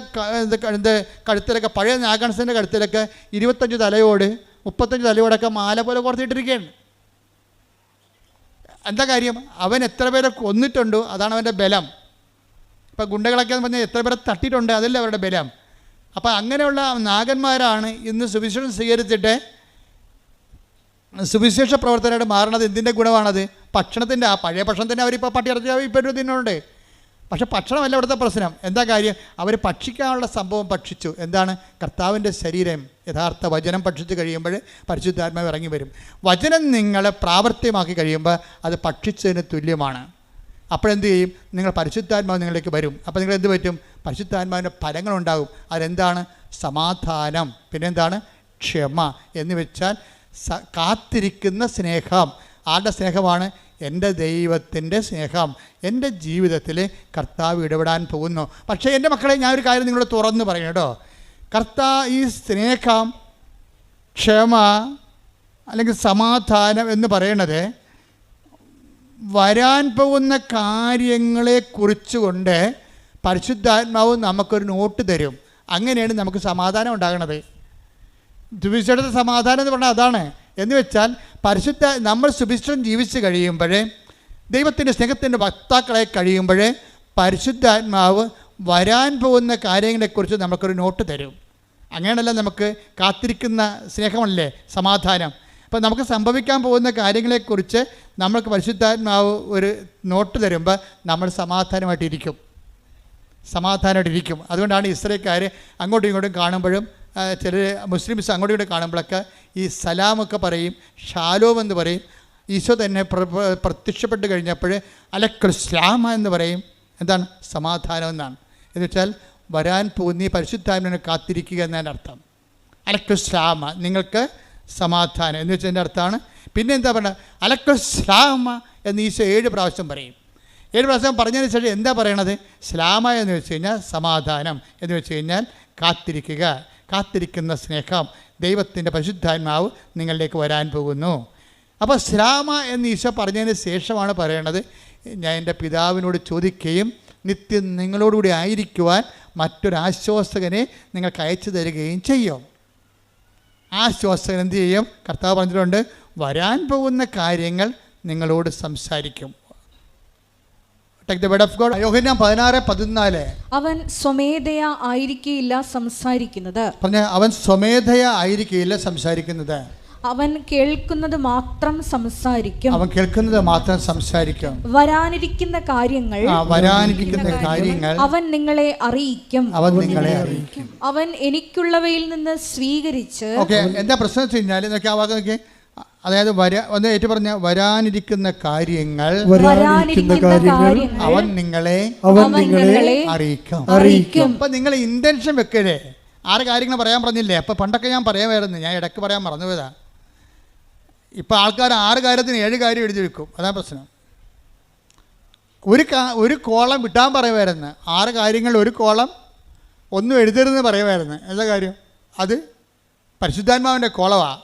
കഴുത്തിലൊക്കെ, പഴയ നാഗൻസിൻ്റെ കഴുത്തിലൊക്കെ 25 തലയോട് 35 തലയോടൊക്കെ മാല പോലെ കോർത്തിട്ടിരിക്കുകയാണ്. എന്താ കാര്യം? അവൻ എത്ര പേരെ കൊന്നിട്ടുണ്ടോ അതാണ് അവൻ്റെ ബലം. ഇപ്പം ഗുണ്ടകളൊക്കെ എന്ന് പറഞ്ഞാൽ എത്ര പേരെ തട്ടിയിട്ടുണ്ട്, അതല്ലേ അവരുടെ ബലം. അപ്പം അങ്ങനെയുള്ള നാഗന്മാരാണ് ഇന്ന് സുവിശേഷം സ്വീകരിച്ചിട്ട് സുവിശേഷ പ്രവർത്തനമായിട്ട് മാറണത്. എന്തിൻ്റെ ഗുണമാണത്? ഭക്ഷണത്തിൻ്റെ. ആ പഴയ ഭക്ഷണത്തിൻ്റെ അവരിപ്പോൾ പട്ടിയിറച്ചി ഇപ്പോൾ തിന്നുന്നുണ്ട്. പക്ഷേ ഭക്ഷണമല്ല ഇവിടുത്തെ പ്രശ്നം. എന്താ കാര്യം? അവർ ഭക്ഷിക്കാനുള്ള സംഭവം ഭക്ഷിച്ചു. എന്താണ്? കർത്താവിൻ്റെ ശരീരം, യഥാർത്ഥ വചനം ഭക്ഷിച്ച് കഴിയുമ്പോൾ പരിശുദ്ധാത്മാവ് ഇറങ്ങി വരും. വചനം നിങ്ങളെ പ്രാവർത്തികമാക്കി കഴിയുമ്പോൾ അത് ഭക്ഷിച്ചതിന് തുല്യമാണ്. അപ്പോഴെന്ത് ചെയ്യും? നിങ്ങൾ പരിശുദ്ധാത്മാവ് നിങ്ങളിലേക്ക് വരും. അപ്പോൾ നിങ്ങൾ എന്ത് പറ്റും? പരിശുദ്ധാത്മാവിൻ്റെ ഫലങ്ങളുണ്ടാകും. അതെന്താണ്? സമാധാനം, പിന്നെന്താണ്? ക്ഷമ. എന്ന് വെച്ചാൽ കാത്തിരിക്കുന്ന സ്നേഹം. ആരുടെ സ്നേഹമാണ്? എൻ്റെ ദൈവത്തിൻ്റെ സ്നേഹം. എൻ്റെ ജീവിതത്തിൽ കർത്താവ് ഇടപെടാൻ പോകുന്നു. പക്ഷേ എൻ്റെ മക്കളെ, ഞാനൊരു കാര്യം നിങ്ങളോട് തുറന്ന് പറയണം കേട്ടോ. ഈ സ്നേഹം, ക്ഷമ അല്ലെങ്കിൽ സമാധാനം എന്ന് പറയണത് വരാൻ പോകുന്ന കാര്യങ്ങളെക്കുറിച്ചുകൊണ്ട് പരിശുദ്ധാത്മാവ് നമുക്കൊരു നോട്ട് തരും. അങ്ങനെയാണ് നമുക്ക് സമാധാനം ഉണ്ടാകണത്. സുവിശേഷത്തെ സമാധാനം എന്ന് പറഞ്ഞാൽ അതാണ്. എന്ന് വെച്ചാൽ നമ്മൾ സുവിശേഷം ജീവിച്ച് കഴിയുമ്പോൾ, ദൈവത്തിൻ്റെ സ്നേഹത്തിൻ്റെ വക്താക്കളായി കഴിയുമ്പോൾ, പരിശുദ്ധാത്മാവ് വരാൻ പോകുന്ന കാര്യങ്ങളെക്കുറിച്ച് നമുക്കൊരു നോട്ട് തരും. അങ്ങനെയല്ല നമുക്ക് കാത്തിരിക്കുന്ന സ്നേഹമല്ലേ സമാധാനം. അപ്പോൾ നമുക്ക് സംഭവിക്കാൻ പോകുന്ന കാര്യങ്ങളെക്കുറിച്ച് നമ്മൾക്ക് പരിശുദ്ധാത്മാവ് ഒരു നോട്ട് തരുമ്പോൾ നമ്മൾ സമാധാനമായിട്ടിരിക്കും. അതുകൊണ്ടാണ് ഇസ്രായേൽക്കാർ അങ്ങോട്ടും ഇങ്ങോട്ടും കാണുമ്പോഴും, ചില മുസ്ലിംസ് അങ്ങോട്ടും ഇങ്ങോട്ടും കാണുമ്പോഴൊക്കെ ഈ സലാമൊക്കെ പറയും, ഷാലോം എന്ന് പറയും. ഈശോ തന്നെ പ്രത്യക്ഷപ്പെട്ട് കഴിഞ്ഞപ്പോൾ അലക്കുസ്ലാമ എന്ന് പറയും. എന്താണ്? സമാധാനം എന്നാണ്. എന്ന് വെച്ചാൽ വരാൻ പോകുന്ന ഈ പരിശുദ്ധാത്മാവിനെ കാത്തിരിക്കുക എന്നതിൻ്റെ അർത്ഥം. അലക്കുസ്ലാമ, നിങ്ങൾക്ക് സമാധാനം എന്ന് വെച്ചതിൻ്റെ അർത്ഥമാണ്. പിന്നെ എന്താ പറയുക? അലക്കുസ്ലാമ എന്ന് ഈശോ 7 പ്രാവശ്യം പറയും. 7 പ്രാവശ്യം പറഞ്ഞതിന് ശേഷം എന്താ പറയണത്? സ്ലാമ എന്ന് വെച്ച് കഴിഞ്ഞാൽ സമാധാനം, എന്ന് വെച്ച് കഴിഞ്ഞാൽ കാത്തിരിക്കുന്ന സ്നേഹം, ദൈവത്തിൻ്റെ പരിശുദ്ധാത്മാവ് നിങ്ങളിലേക്ക് വരാൻ പോകുന്നു. അപ്പോൾ സ്ലാമ എന്ന് ഈശോ പറഞ്ഞതിന് ശേഷമാണ് പറയണത്, ഞാൻ എൻ്റെ പിതാവിനോട് ചോദിക്കുകയും നിത്യം നിങ്ങളോടുകൂടി ആയിരിക്കുവാൻ മറ്റൊരാശ്വാസകനെ നിങ്ങൾക്ക് അയച്ചു തരികയും ചെയ്യും. ആശ്വാസകൻ എന്ത് ചെയ്യും? കർത്താവ് പറഞ്ഞിട്ടുണ്ട്, വരാൻ പോകുന്ന കാര്യങ്ങൾ നിങ്ങളോട് സംസാരിക്കും. Take the word of God. യോഹന്നാൻ 16:14. അവൻ സ്വമേധയാ ആയിരിക്കില്ല സംസാരിക്കുന്നത്. പറഞ്ഞ അവൻ സ്വമേധയാ ആയിരിക്കില്ല സംസാരിക്കുന്നത്. അവൻ കേൾക്കുന്നത് മാത്രം സംസാരിക്കും. വരാനിരിക്കുന്ന കാര്യങ്ങൾ അവൻ നിങ്ങളെ അറിയിക്കും. അവൻ എനിക്കുള്ളവയിൽ നിന്ന് സ്വീകരിച്ച്. എന്താ പ്രശ്നം വെച്ച് കഴിഞ്ഞാൽ നോക്കി ആ വാക്ക് നോക്കി, അതായത് ഒന്ന് ഏറ്റു പറഞ്ഞ വരാനിരിക്കുന്ന കാര്യങ്ങൾ അവൻ നിങ്ങളെ അറിയിക്കും. അപ്പൊ നിങ്ങൾ ഇന്റൻഷൻ വെക്കരുത്. 6 കാര്യങ്ങൾ പറയാൻ പറഞ്ഞില്ലേ? അപ്പൊ പണ്ടൊക്കെ ഞാൻ പറയാമായിരുന്നു, ഞാൻ ഇടയ്ക്ക് പറയാൻ മറന്നുപോയതാ. ഇപ്പം ആൾക്കാർ 6 കാര്യത്തിന് 7 കാര്യം എഴുതി വെക്കും. അതാണ് പ്രശ്നം. ഒരു കോളം വിട്ടാൻ പറയുമായിരുന്നു. 6 കാര്യങ്ങൾ ഒരു കോളം ഒന്നും എഴുതരുതെന്ന് പറയുമായിരുന്നു. എന്താ കാര്യം? അത് പരിശുദ്ധാത്മാവിൻ്റെ കോളമാണ്.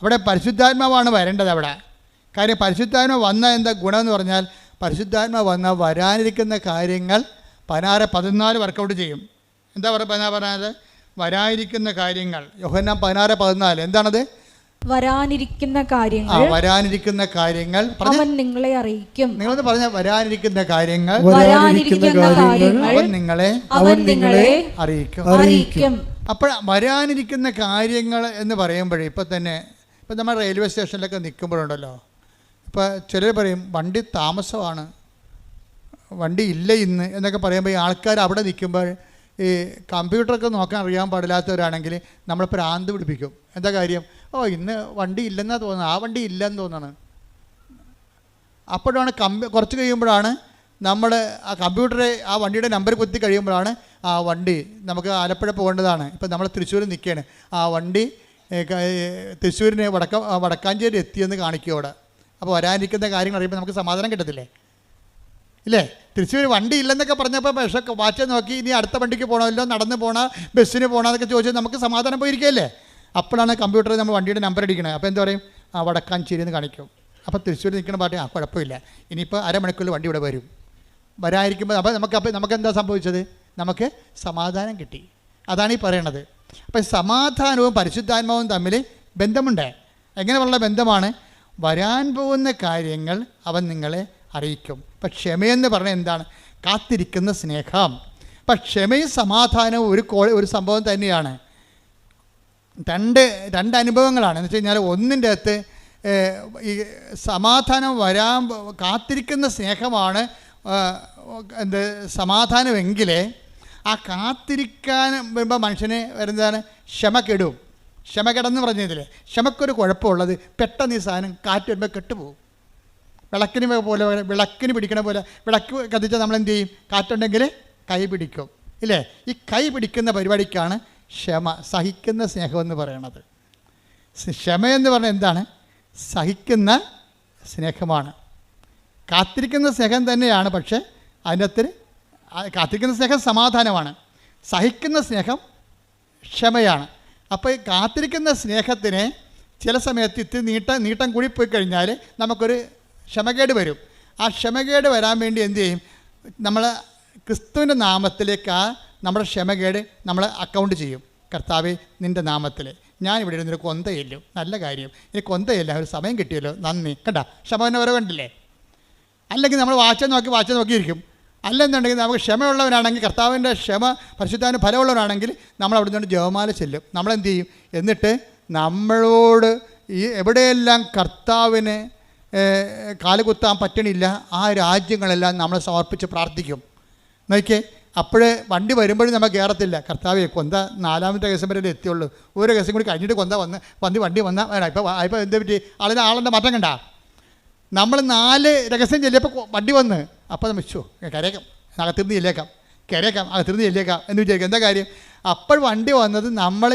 അവിടെ പരിശുദ്ധാത്മാവാണ് വരേണ്ടത് അവിടെ. കാര്യം പരിശുദ്ധാത്മാവ് വന്നാൽ എന്താ ഗുണമെന്ന് പറഞ്ഞാൽ, പരിശുദ്ധാത്മാവ് വന്നാൽ വരാനിരിക്കുന്ന കാര്യങ്ങൾ 16-14 വർക്കൗട്ട് ചെയ്യും. എന്താ പറഞ്ഞത്? വരാനിരിക്കുന്ന കാര്യങ്ങൾ യോഹന്നാൻ 16:14. എന്താണത്? വരാനിരിക്കുന്ന കാര്യങ്ങൾ വരാനിരിക്കുന്ന കാര്യങ്ങൾ അവൻ നിങ്ങളെ അറിയിക്കും. നിങ്ങളൊന്ന് പറഞ്ഞ വരാനിരിക്കുന്ന കാര്യങ്ങൾ അവൻ നിങ്ങളെ അറിയിക്കും. അപ്പോൾ വരാനിരിക്കുന്ന കാര്യങ്ങൾ എന്ന് പറയുമ്പോഴേ ഇപ്പം നമ്മൾ റെയിൽവേ സ്റ്റേഷനിലൊക്കെ നിൽക്കുമ്പോഴുണ്ടല്ലോ, ഇപ്പോൾ ചിലർ പറയും വണ്ടി താമസമാണ്, വണ്ടി ഇല്ല ഇന്ന് എന്നൊക്കെ പറയുമ്പോൾ ഈ ആൾക്കാർ അവിടെ നിൽക്കുമ്പോൾ ഈ കമ്പ്യൂട്ടറൊക്കെ നോക്കാൻ അറിയാൻ പാടില്ലാത്തവരാണെങ്കിൽ നമ്മൾ ഭ്രാന്ത് പിടിപ്പിക്കും. എന്താ കാര്യം? ഇന്ന് വണ്ടി ഇല്ലെന്നാണ് തോന്നുന്നത്, ആ വണ്ടി ഇല്ലെന്ന് തോന്നണം. അപ്പോഴാണ് കുറച്ച് കഴിയുമ്പോഴാണ് നമ്മൾ ആ കമ്പ്യൂട്ടറെ ആ വണ്ടിയുടെ നമ്പർ കുത്തി കഴിയുമ്പോഴാണ് ആ വണ്ടി നമുക്ക് ആലപ്പുഴ പോകേണ്ടതാണ്, ഇപ്പം നമ്മൾ തൃശ്ശൂർ നിൽക്കുകയാണ്, ആ വണ്ടി തൃശ്ശൂരിന് വടക്കാഞ്ചേരി എത്തിയെന്ന് കാണിക്കും അവിടെ. അപ്പോൾ വരാനിരിക്കുന്ന കാര്യങ്ങൾ അറിയുമ്പോൾ നമുക്ക് സമാധാനം കിട്ടത്തില്ലേ? ഇല്ലേ? തൃശ്ശൂർ വണ്ടി ഇല്ലെന്നൊക്കെ പറഞ്ഞപ്പോൾ പക്ഷേ വാച്ച് നോക്കി ഇനി അടുത്ത വണ്ടിക്ക് പോകണമല്ലോ, നടന്ന് പോകണ ബസ്സിന് പോകണമെന്നൊക്കെ ചോദിച്ചാൽ നമുക്ക് സമാധാനം പോയിരിക്കുകയല്ലേ? അപ്പോഴാണ് കമ്പ്യൂട്ടറിൽ നമ്മൾ വണ്ടിയുടെ നമ്പർ അടിക്കണത്. അപ്പോൾ എന്താ പറയും? വടക്കാഞ്ചേരി എന്ന് കാണിക്കും. അപ്പോൾ തൃശ്ശൂർ നിൽക്കുന്ന പാർട്ടി കുഴപ്പമില്ല, ഇനിയിപ്പോൾ അരമണിക്കൂറിൽ വണ്ടി ഇവിടെ വരും. വരാതിരിക്കുമ്പോൾ നമുക്ക് എന്താ സംഭവിച്ചത്? നമുക്ക് സമാധാനം കിട്ടി. അതാണ് ഈ പറയണത്. അപ്പം സമാധാനവും പരിശുദ്ധാത്മാവും തമ്മിൽ ബന്ധമുണ്ട്. എങ്ങനെയുള്ള ബന്ധമാണ്? വരാൻ പോകുന്ന കാര്യങ്ങൾ അവൻ നിങ്ങളെ അറിയിക്കും. ഇപ്പം ക്ഷമയെന്ന് പറഞ്ഞാൽ എന്താണ്? കാത്തിരിക്കുന്ന സ്നേഹം. അപ്പം ക്ഷമയും സമാധാനവും ഒരു സംഭവം തന്നെയാണ്. രണ്ട് അനുഭവങ്ങളാണ്. എന്ന് വെച്ച് കഴിഞ്ഞാൽ ഒന്നിൻ്റെ അകത്ത് ഈ സമാധാനം കാത്തിരിക്കുന്ന സ്നേഹമാണ് സമാധാനമെങ്കിൽ ആ കാത്തിരിക്കാൻ വരുമ്പോൾ മനുഷ്യന് വരുന്നതാണ് ക്ഷമ കെടും. ക്ഷമ കെടെന്ന് പറഞ്ഞതില്ലേ, ക്ഷമക്കൊരു കുഴപ്പമുള്ളത് പെട്ടെന്ന് ഈ സാധനം കാറ്റ് വരുമ്പോൾ കെട്ടുപോകും. വിളക്കിന് പിടിക്കണ പോലെ വിളക്ക് കത്തിച്ചാൽ നമ്മൾ എന്ത് ചെയ്യും? കാറ്റുണ്ടെങ്കിൽ കൈ പിടിക്കും, ഇല്ലേ? ഈ കൈ പിടിക്കുന്ന പരിപാടിക്കാണ് ക്ഷമ, സഹിക്കുന്ന സ്നേഹമെന്ന് പറയണത്. ക്ഷമയെന്ന് പറഞ്ഞാൽ എന്താണ്? സഹിക്കുന്ന സ്നേഹമാണ്. കാത്തിരിക്കുന്ന സ്നേഹം തന്നെയാണ്, പക്ഷേ അതിനകത്ത് കാത്തിരിക്കുന്ന സ്നേഹം സമാധാനമാണ്, സഹിക്കുന്ന സ്നേഹം ക്ഷമയാണ്. അപ്പോൾ ഈ കാത്തിരിക്കുന്ന സ്നേഹത്തിന് ചില സമയത്ത് ഇത്തിരി നീട്ടം കൂടി പോയി കഴിഞ്ഞാൽ നമുക്കൊരു ക്ഷമകേട് വരും. ആ ക്ഷമകേട് വരാൻ വേണ്ടി എന്ത് ചെയ്യും? നമ്മൾ ക്രിസ്തുവിൻ്റെ നാമത്തിലേക്ക് നമ്മുടെ ക്ഷമകേട് നമ്മൾ അക്കൗണ്ട് ചെയ്യും. കർത്താവേ, നിൻ്റെ നാമത്തിൽ ഞാനിവിടെ ഇരുന്നൊരു കൊന്തയില്ലും, നല്ല കാര്യം, ഇനി കൊന്തയില്ല, ഒരു സമയം കിട്ടിയല്ലോ, നന്ദി. കണ്ട ക്ഷമനെ വരെ കണ്ടില്ലേ? അല്ലെങ്കിൽ നമ്മൾ വാച്ച നോക്കിയിരിക്കും. അല്ലെന്നുണ്ടെങ്കിൽ നമുക്ക് ക്ഷമയുള്ളവനാണെങ്കിൽ, കർത്താവിൻ്റെ ക്ഷമ പരിശുദ്ധാവിന് ഫലമുള്ളവനാണെങ്കിൽ നമ്മൾ അവിടെ നിന്നുകൊണ്ട് ജപമാല ചെല്ലും. നമ്മളെന്ത് ചെയ്യും? എന്നിട്ട് നമ്മളോട് എവിടെയെല്ലാം കർത്താവിന് കാലുകുത്താൻ പറ്റണില്ല ആ രാജ്യങ്ങളെല്ലാം നമ്മൾ സമർപ്പിച്ച് പ്രാർത്ഥിക്കും. നോക്കിയേ, അപ്പോഴേ വണ്ടി വരുമ്പോഴും നമ്മൾ കയറത്തില്ല. കർത്താവേ, കൊന്ത 4-ാമത്തെ കേസം വരെ എത്തിയുള്ളൂ, ഒരു കേസം കൂടി കഴിഞ്ഞിട്ട് കൊന്ത വണ്ടി വന്നാൽ ഇപ്പോൾ എന്ത് പറ്റി? ആളിൻ്റെ മാറ്റം കണ്ട. നമ്മൾ 4 രഹസ്യം ചെല്ലിയപ്പോൾ വണ്ടി വന്ന്, അപ്പോൾ നമ്മൾ കരയേക്കാം, അകത്തിരുന്ന് ചെല്ലേക്കാം എന്ന് വിചാരിക്കും. എന്താ കാര്യം? അപ്പോൾ വണ്ടി വന്നത് നമ്മൾ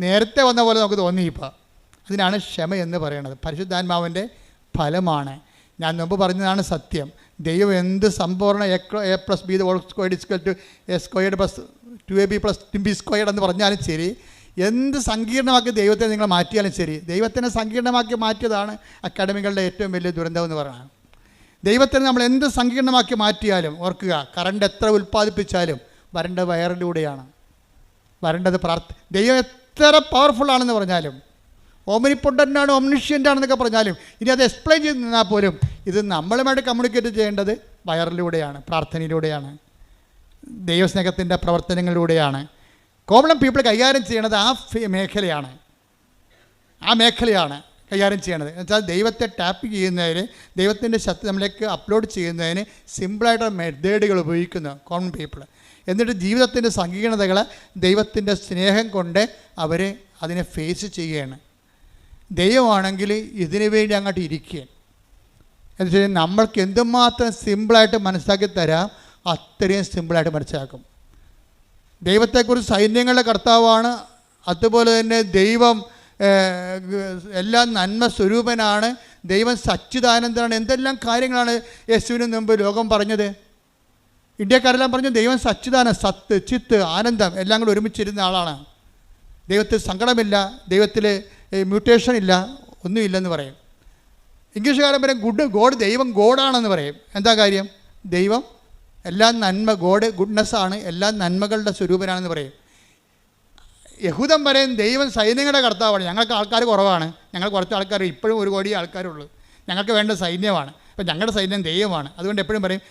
നേരത്തെ വന്ന പോലെ നമുക്ക് തോന്നി. ഇപ്പോൾ അതിനാണ് ക്ഷമ എന്ന് പറയുന്നത്. പരിശുദ്ധാത്മാവിൻ്റെ ഫലമാണ്. ഞാൻ മുമ്പ് പറഞ്ഞതാണ് സത്യം. ദൈവം എന്ത് സമ്പൂർണ്ണ A+B² + 2AB + 2B² എന്ന് പറഞ്ഞാലും ശരി, എന്ത് സങ്കീർണമാക്കി ദൈവത്തെ നിങ്ങൾ മാറ്റിയാലും ശരി, ദൈവത്തിനെ സങ്കീർണമാക്കി മാറ്റിയതാണ് അക്കാഡമികളുടെ ഏറ്റവും വലിയ ദുരന്തം എന്ന് പറയുന്നത്. ദൈവത്തിന് നമ്മൾ എന്ത് സങ്കീർണമാക്കി മാറ്റിയാലും ഓർക്കുക, കറണ്ട് എത്ര ഉൽപ്പാദിപ്പിച്ചാലും വരേണ്ടത് വയറിലൂടെയാണ്. വരേണ്ടത് ദൈവം എത്ര പവർഫുള്ളാണെന്ന് പറഞ്ഞാലും, ഓമിനിപ്പൊട്ടൻ്റാണ്, ഓംനിഷ്യൻ്റാണെന്നൊക്കെ പറഞ്ഞാലും, ഇനി അത് എക്സ്പ്ലെയിൻ ചെയ്ത് നിന്നാൽ പോലും ഇത് നമ്മളുമായിട്ട് കമ്മ്യൂണിക്കേറ്റ് ചെയ്യേണ്ടത് വയറിലൂടെയാണ്, പ്രാർത്ഥനയിലൂടെയാണ്, ദൈവസ്നേഹത്തിൻ്റെ പ്രവർത്തനങ്ങളിലൂടെയാണ്. കോമൺ പീപ്പിൾ കൈകാര്യം ചെയ്യണത് ആ മേഖലയാണ് കൈകാര്യം ചെയ്യണത്. എന്നുവെച്ചാൽ ദൈവത്തെ ടാപ്പ് ചെയ്യുന്നതിന്, ദൈവത്തിൻ്റെ ശക്തി നമ്മളിലേക്ക് അപ്ലോഡ് ചെയ്യുന്നതിന് സിമ്പിളായിട്ടുള്ള മെത്തേഡുകൾ ഉപയോഗിക്കുന്നു കോമൺ പീപ്പിൾ. എന്നിട്ട് ജീവിതത്തിൻ്റെ സങ്കീർണതകൾ ദൈവത്തിൻ്റെ സ്നേഹം കൊണ്ട് അവർ അതിനെ ഫേസ് ചെയ്യുകയാണ്. ദൈവമാണെങ്കിൽ ഇതിനു വേണ്ടി അങ്ങോട്ട് ഇരിക്കുകയാണ്. എന്ന് വെച്ച് കഴിഞ്ഞാൽ നമ്മൾക്ക് എന്തുമാത്രം സിമ്പിളായിട്ട് മനസ്സിലാക്കി തരാം അത്രയും സിമ്പിളായിട്ട് മനസ്സിലാക്കും. ദൈവത്തെക്കുറിച്ച് സൈന്യങ്ങളുടെ കർത്താവാണ്, അതുപോലെ തന്നെ ദൈവം എല്ലാം നന്മ സ്വരൂപനാണ്, ദൈവം സച്ചിദാനന്ദനാണ്. എന്തെല്ലാം കാര്യങ്ങളാണ് യേശുവിന് മുമ്പ് ലോകം പറഞ്ഞത്. ഇന്ത്യക്കാരെല്ലാം പറഞ്ഞു ദൈവം സച്ചിദാനന്ദ, സത്ത്, ചിത്ത്, ആനന്ദം എല്ലാം കൂടെ ഒരുമിച്ചിരുന്ന ആളാണ്. ദൈവത്തിൽ സങ്കടമില്ല, ദൈവത്തിൽ മ്യൂട്ടേഷൻ ഇല്ല, ഒന്നുമില്ലെന്ന് പറയും. ഇംഗ്ലീഷുകാരൻ പറയും ഗോഡ്, ദൈവം ഗോഡാണെന്ന് പറയും. എന്താ കാര്യം? ദൈവം എല്ലാം നന്മ, ഗുഡ്നെസ്സാണ്, എല്ലാം നന്മകളുടെ സ്വരൂപനാണെന്ന് പറയും. യഹൂദൻ പറയും ദൈവം സൈന്യങ്ങളുടെ കർത്താവാണ്, ഞങ്ങൾക്ക് ആൾക്കാർ കുറവാണ്, ഞങ്ങൾ കുറച്ച് ആൾക്കാർ ഇപ്പോഴും 1 കോടി ആൾക്കാരുള്ളൂ, ഞങ്ങൾക്ക് വേണ്ട സൈന്യമാണ്, അപ്പം ഞങ്ങളുടെ സൈന്യം ദൈവമാണ്. അതുകൊണ്ട് എപ്പോഴും പറയും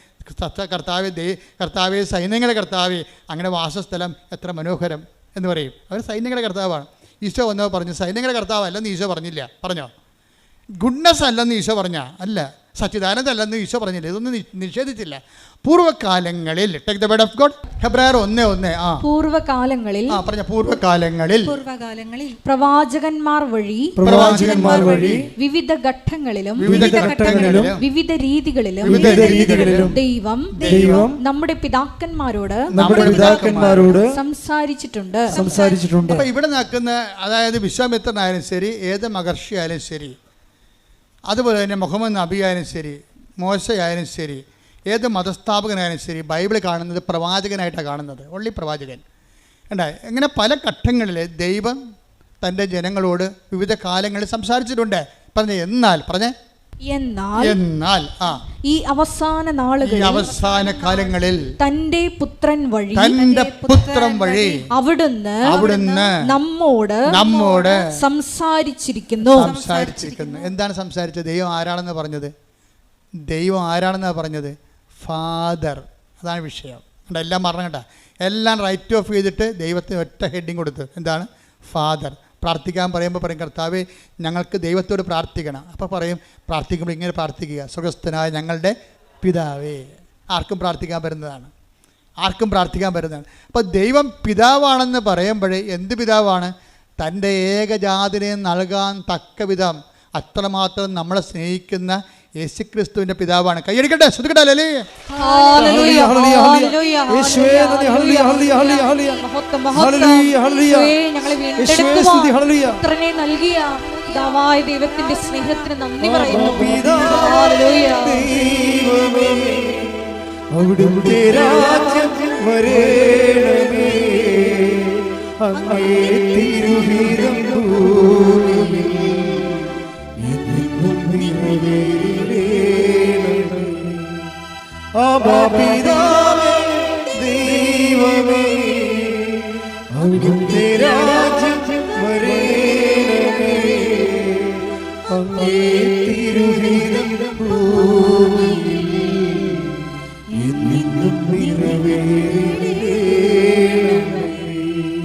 കർത്താവേ സൈന്യങ്ങളുടെ കർത്താവേ, അങ്ങനെ വാസസ്ഥലം എത്ര മനോഹരം എന്ന് പറയും. അവർ സൈന്യങ്ങളുടെ കർത്താവാണ്. ഈശോ വന്നോ പറഞ്ഞു സൈന്യങ്ങളുടെ കർത്താവ് അല്ലെന്ന് ഈശോ പറഞ്ഞില്ല. പറഞ്ഞോ? ഗുഡ്നസ് അല്ലെന്ന് ഈശോ പറഞ്ഞാൽ അല്ല, സച്ചിദാനന്ദ അല്ലെന്ന് ഈശോ പറഞ്ഞില്ല, ഇതൊന്നും നിഷേധിച്ചില്ല. പൂർവ്വകാലങ്ങളിൽ take the word of God, ഹെബ്രായർ 1:1. പൂർവ്വകാലങ്ങളിൽ പൂർവ്വകാലങ്ങളിൽ പ്രവാചകന്മാർ വഴി വിവിധ ഘട്ടങ്ങളിലും വിവിധ രീതികളിലും ദൈവം നമ്മുടെ പിതാക്കന്മാരോട് സംസാരിച്ചിട്ടുണ്ട്. അപ്പൊ ഇവിടെ നിൽക്കുന്ന അതായത് വിശ്വാമിത്രനായാലും ശരി, ഏത് മഹർഷി ആയാലും ശരി, അതുപോലെ തന്നെ മുഹമ്മദ് നബി ആയാലും ശരി, മോശയായാലും ശരി, ഏത് മതസ്ഥാപകനായാലും ശരി, ബൈബിൾ കാണുന്നത് പ്രവാചകനായിട്ടാണ് കാണുന്നത്. ഓൺലി പ്രവാചകൻ. ഇങ്ങനെ പല ഘട്ടങ്ങളിൽ ദൈവം തൻ്റെ ജനങ്ങളോട് വിവിധ കാലങ്ങളിൽ സംസാരിച്ചിട്ടുണ്ട്. എന്നാൽ ഈ അവസാന കാലങ്ങളിൽ തന്റെ പുത്രൻ വഴി അവിടുന്ന് നമ്മോട് സംസാരിച്ചിരിക്കുന്നു. എന്താണ് സംസാരിച്ചത്? ദൈവം ആരാണെന്ന് പറഞ്ഞത്? ഫാദർ. അതാണ് വിഷയം. എല്ലാം പറഞ്ഞു കേട്ടോ, എല്ലാം റൈറ്റ് ഓഫ് ചെയ്തിട്ട് ദൈവത്തിന് ഒറ്റ ഹെഡിങ് കൊടുത്ത്. എന്താണ്? ഫാദർ. പ്രാർത്ഥിക്കാൻ പറയുമ്പോൾ പറയും കർത്താവേ ഞങ്ങൾക്ക് ദൈവത്തോട് പ്രാർത്ഥിക്കണം. അപ്പോൾ പറയും പ്രാർത്ഥിക്കുമ്പോൾ ഇങ്ങനെ പ്രാർത്ഥിക്കുക, സ്വർഗ്ഗസ്ഥനായ ഞങ്ങളുടെ പിതാവേ. ആർക്കും പ്രാർത്ഥിക്കാൻ പറ്റുന്നതാണ്. അപ്പോൾ ദൈവം പിതാവാണെന്ന് പറയുമ്പോഴേ എന്ത് പിതാവാണ്? തൻ്റെ ഏകജാതിനെ നൽകാൻ തക്ക വിധം അത്രമാത്രം നമ്മളെ സ്നേഹിക്കുന്ന യേശുക്രിസ്തുവിന്റെ പിതാവാണ്. കൈയടിക്കട്ടെ, ശ്രദ്ധിക്കട്ടെ. ദൈവത്തിന്റെ സ്നേഹത്തിന് നന്ദി പറയുന്നു. അവിടുത്തെ രാജ്യം വരേണമേ, അങ്ങേ തിരുഹിതം ഭൂമിയിൽ എന്നും നിറവേറേണമേ. പിതാവേ ദൈവമേ, അവിടുത്തെ രാജ്യം വരേണമേ, അങ്ങേ തിരുഹിതം ഭൂമിയിൽ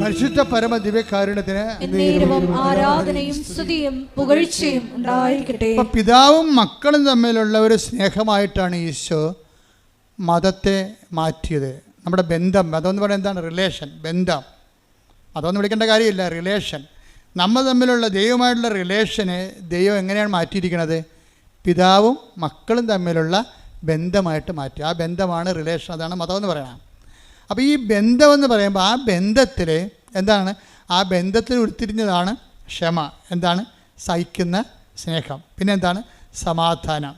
പരിശുദ്ധ പരമ ദിവ്യകാരുണ്യത്തിന് ആരാധനയും സ്തുതിയും പുകഴ്ചയും ഉണ്ടായിരിക്കട്ടെ. പിതാവും മക്കളും തമ്മിലുള്ള ഒരു സ്നേഹമായിട്ടാണ് ഈശോ മതത്തെ മാറ്റിയത്. നമ്മുടെ ബന്ധം, മതം എന്ന് പറയുന്നത് എന്താണ്? റിലേഷൻ, ബന്ധം. മതമൊന്നും വിളിക്കേണ്ട കാര്യമില്ല, റിലേഷൻ. നമ്മൾ തമ്മിലുള്ള ദൈവമായിട്ടുള്ള റിലേഷനെ ദൈവം എങ്ങനെയാണ് മാറ്റിയിരിക്കുന്നത്? പിതാവും മക്കളും തമ്മിലുള്ള ബന്ധമായിട്ട് മാറ്റി. ആ ബന്ധമാണ് റിലേഷൻ, അതാണ് മതം എന്ന് പറയുന്നത്. അപ്പോൾ ഈ ബന്ധമെന്ന് പറയുമ്പോൾ ആ ബന്ധത്തിൽ എന്താണ്? ആ ബന്ധത്തിൽ ഉരുത്തിരിഞ്ഞതാണ് ക്ഷമ. എന്താണ്? സഹിക്കുന്ന സ്നേഹം. പിന്നെ എന്താണ്? സമാധാനം,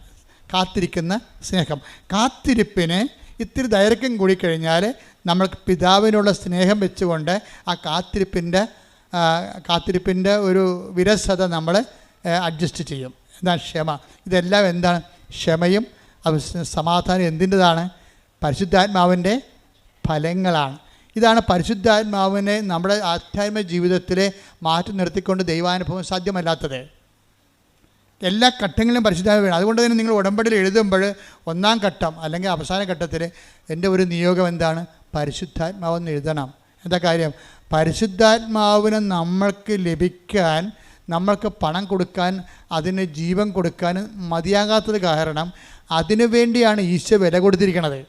കാത്തിരിക്കുന്ന സ്നേഹം. കാത്തിരിപ്പിന് ഇത്തിരി ദൈർഘ്യം കൂടിക്കഴിഞ്ഞാൽ നമ്മൾക്ക് പിതാവിനുള്ള സ്നേഹം വെച്ചുകൊണ്ട് ആ കാത്തിരിപ്പിൻ്റെ ഒരു വിരസത നമ്മൾ അഡ്ജസ്റ്റ് ചെയ്യും. എന്താണ്? ക്ഷമ. ഇതെല്ലാം എന്താണ്? ക്ഷമയും സമാധാനം എന്തിൻ്റെതാണ്? പരിശുദ്ധാത്മാവിൻ്റെ ഫലങ്ങളാണ്. ഇതാണ് പരിശുദ്ധാത്മാവിനെ നമ്മുടെ ആധ്യാത്മിക ജീവിതത്തിൽ മാറ്റി നിർത്തിക്കൊണ്ട് ദൈവാനുഭവം സാധ്യമല്ലാത്തത്. എല്ലാ ഘട്ടങ്ങളിലും പരിശുദ്ധാത്മ വേണം. അതുകൊണ്ട് തന്നെ നിങ്ങൾ ഉടമ്പടിയിൽ എഴുതുമ്പോൾ 1-ാം ഘട്ടം അല്ലെങ്കിൽ അവസാന ഘട്ടത്തിൽ എൻ്റെ ഒരു നിയോഗം എന്താണ്? പരിശുദ്ധാത്മാവെന്ന് എഴുതണം. എന്താ കാര്യം? പരിശുദ്ധാത്മാവിനെ നമ്മൾക്ക് ലഭിക്കാൻ, നമ്മൾക്ക് പണം കൊടുക്കാൻ, അതിന് ജീവൻ കൊടുക്കാൻ മതിയാകാത്തത് കാരണം അതിനു വേണ്ടിയാണ് ഈശോ വില കൊടുത്തിരിക്കുന്നത്.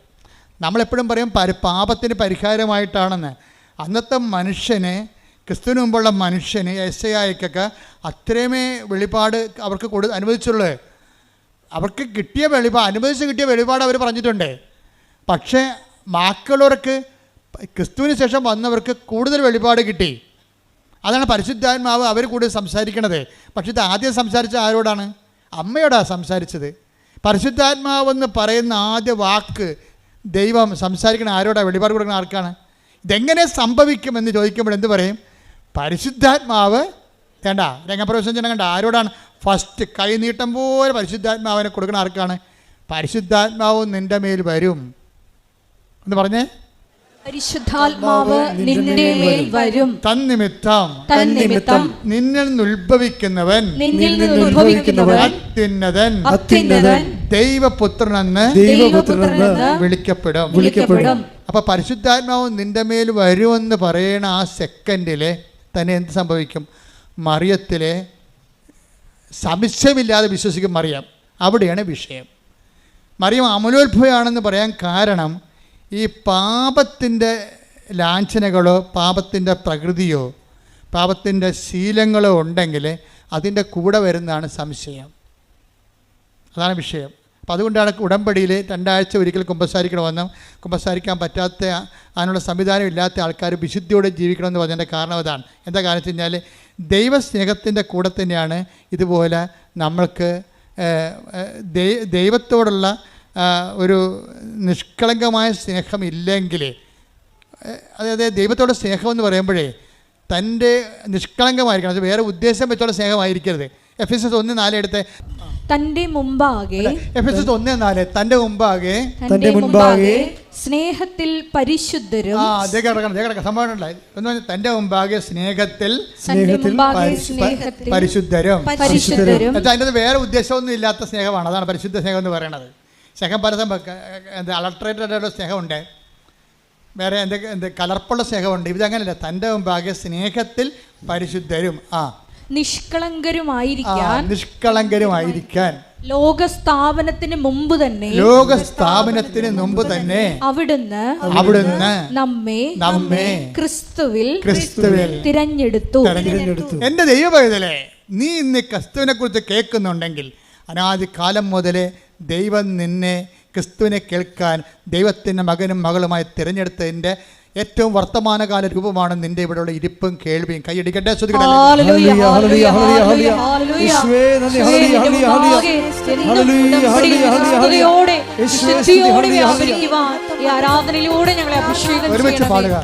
നമ്മളെപ്പോഴും പറയും പാപത്തിന് പരിഹാരമായിട്ടാണെന്ന്. അന്നത്തെ മനുഷ്യന്, ക്രിസ്തുവിന് മുമ്പുള്ള മനുഷ്യന്, യെശയ്യായ്ക്കൊക്കെ അത്രയുമേ വെളിപാട് അവർക്ക് അനുവദിച്ചുള്ളൂ. അവർക്ക് കിട്ടിയ അനുവദിച്ച് കിട്ടിയ വെളിപാട് അവർ പറഞ്ഞിട്ടുണ്ട്. പക്ഷേ ബാക്കിയുള്ളവർക്ക്, ക്രിസ്തുവിന് ശേഷം വന്നവർക്ക് കൂടുതൽ വെളിപാട് കിട്ടി. അതാണ് പരിശുദ്ധാത്മാവ് അവർ കൂടുതൽ സംസാരിക്കണത്. പക്ഷേ ഇത് ആദ്യം സംസാരിച്ച ആരോടാണ്? അമ്മയോടാണ് സംസാരിച്ചത്. പരിശുദ്ധാത്മാവെന്ന് പറയുന്ന ആദ്യ വാക്ക് ദൈവം സംസാരിക്കണ ആരോടാണ്? വെളിപാട് കൊടുക്കുന്ന ആർക്കാണ്? ഇതെങ്ങനെ സംഭവിക്കുമെന്ന് ചോദിക്കുമ്പോൾ എന്ത് പറയും? പരിശുദ്ധാത്മാവ് വേണ്ട രംഗപ്രവേശനം ചെയ്യണം. കണ്ട ആരോടാണ്? ഫസ്റ്റ് കൈനീട്ടം പോലെ പരിശുദ്ധാത്മാവിനെ കൊടുക്കുന്ന ആർക്കാണ്? പരിശുദ്ധാത്മാവ് നിൻ്റെ മേൽ വരും എന്ന് പറഞ്ഞേ. പരിശുദ്ധാത്മാവ് നിന്റെ മേൽ വരും. തന്നിമിത്തം നിന്നിൽ നിന്ന് ഉത്ഭവിക്കുന്നവൻ അത്യുന്നതൻ ദൈവപുത്രനെന്ന് വിളിക്കപ്പെടും. അപ്പൊ പരിശുദ്ധാത്മാവ് നിന്റെ മേൽ വരുമെന്ന് പറയണ ആ സെക്കൻഡില് തന്നെ എന്ത് സംഭവിക്കും? മറിയത്തിലെ സംശയമില്ലാതെ വിശ്വസിക്കും മറിയം. അവിടെയാണ് വിഷയം. മറിയം അമലോത്ഭവയാണെന്ന് പറയാൻ കാരണം ഈ പാപത്തിൻ്റെ ലാഞ്ചനകളോ പാപത്തിൻ്റെ പ്രകൃതിയോ പാപത്തിൻ്റെ ശീലങ്ങളോ ഉണ്ടെങ്കിൽ അതിൻ്റെ കൂടെ വരുന്നതാണ് സംശയം. അതാണ് വിഷയം. അപ്പം അതുകൊണ്ടാണ് ഉടമ്പടിയിൽ 2 ആഴ്ച ഒരിക്കൽ കുമ്പസാരിക്കണമെന്നും കുമ്പസാരിക്കാൻ പറ്റാത്ത അതിനുള്ള സംവിധാനം ഇല്ലാത്ത ആൾക്കാർ വിശുദ്ധിയോടെ ജീവിക്കണമെന്ന് പറഞ്ഞതിൻ്റെ കാരണം അതാണ്. എന്താ കാരണം വെച്ച് കഴിഞ്ഞാൽ ദൈവസ്നേഹത്തിൻ്റെ കൂടെ തന്നെയാണ് ഇതുപോലെ നമ്മൾക്ക് ദൈവത്തോടുള്ള ഒരു നിഷ്കളങ്കമായ സ്നേഹമില്ലെങ്കിൽ, അതായത് ദൈവത്തോടെ സ്നേഹമെന്ന് പറയുമ്പോഴേ തൻ്റെ നിഷ്കളങ്കമായിരിക്കണം, അത് വേറെ ഉദ്ദേശം വെച്ചുള്ള സ്നേഹമായിരിക്കരുത്. എഫെസസ് 1:4 എടുത്ത് തന്റെ മുമ്പാകെ, എഫെസസ് 1:4 തന്റെ മുമ്പാകെ സ്നേഹത്തിൽ പരിശുദ്ധരും. സംഭവം തന്റെ മുമ്പാകെ സ്നേഹത്തിൽ പരിശുദ്ധരും. അതിൻ്റെ വേറെ ഉദ്ദേശമൊന്നും ഇല്ലാത്ത സ്നേഹമാണ്. അതാണ് പരിശുദ്ധ സ്നേഹം എന്ന് പറയുന്നത്. സ്നേഹം പലതും അൾട്രേറ്റഡ് ആയിട്ടുള്ള സ്നേഹമുണ്ട്, വേറെ എന്തൊക്കെ കലർപ്പുള്ള സ്നേഹമുണ്ട്. ഇതങ്ങനെയല്ല. തൻ്റെ മുമ്പാകെ സ്നേഹത്തിൽ പരിശുദ്ധരും നിഷ്കളങ്കരുമായിരിക്കാൻ ലോകസ്ഥാപനത്തിന് മുമ്പ് തന്നെ അവിടുന്ന് നമ്മെ ക്രിസ്തുവിൽ തിരഞ്ഞെടുത്തു. എന്റെ ദൈവപൈതലേ, നീ ഇന്ന് ക്രിസ്തുവിനെ കുറിച്ച് കേൾക്കുന്നുണ്ടെങ്കിൽ അനാദികാലം മുതലേ ദൈവം നിന്നെ ക്രിസ്തുവിനെ കേൾക്കാൻ ദൈവത്തിൻ്റെ മകനും മകളുമായി തിരഞ്ഞെടുത്തതിൻ്റെ ഏറ്റവും വർത്തമാനകാല രൂപമാണ് നിന്റെ ഇവിടെയുള്ള ഇരിപ്പും കേൾവിയും. കൈയടിക്കട്ടെ. ആരാധനയിലൂടെ ഞങ്ങളെ അഭിഷേകം ഒരുമിച്ച് പാടുക.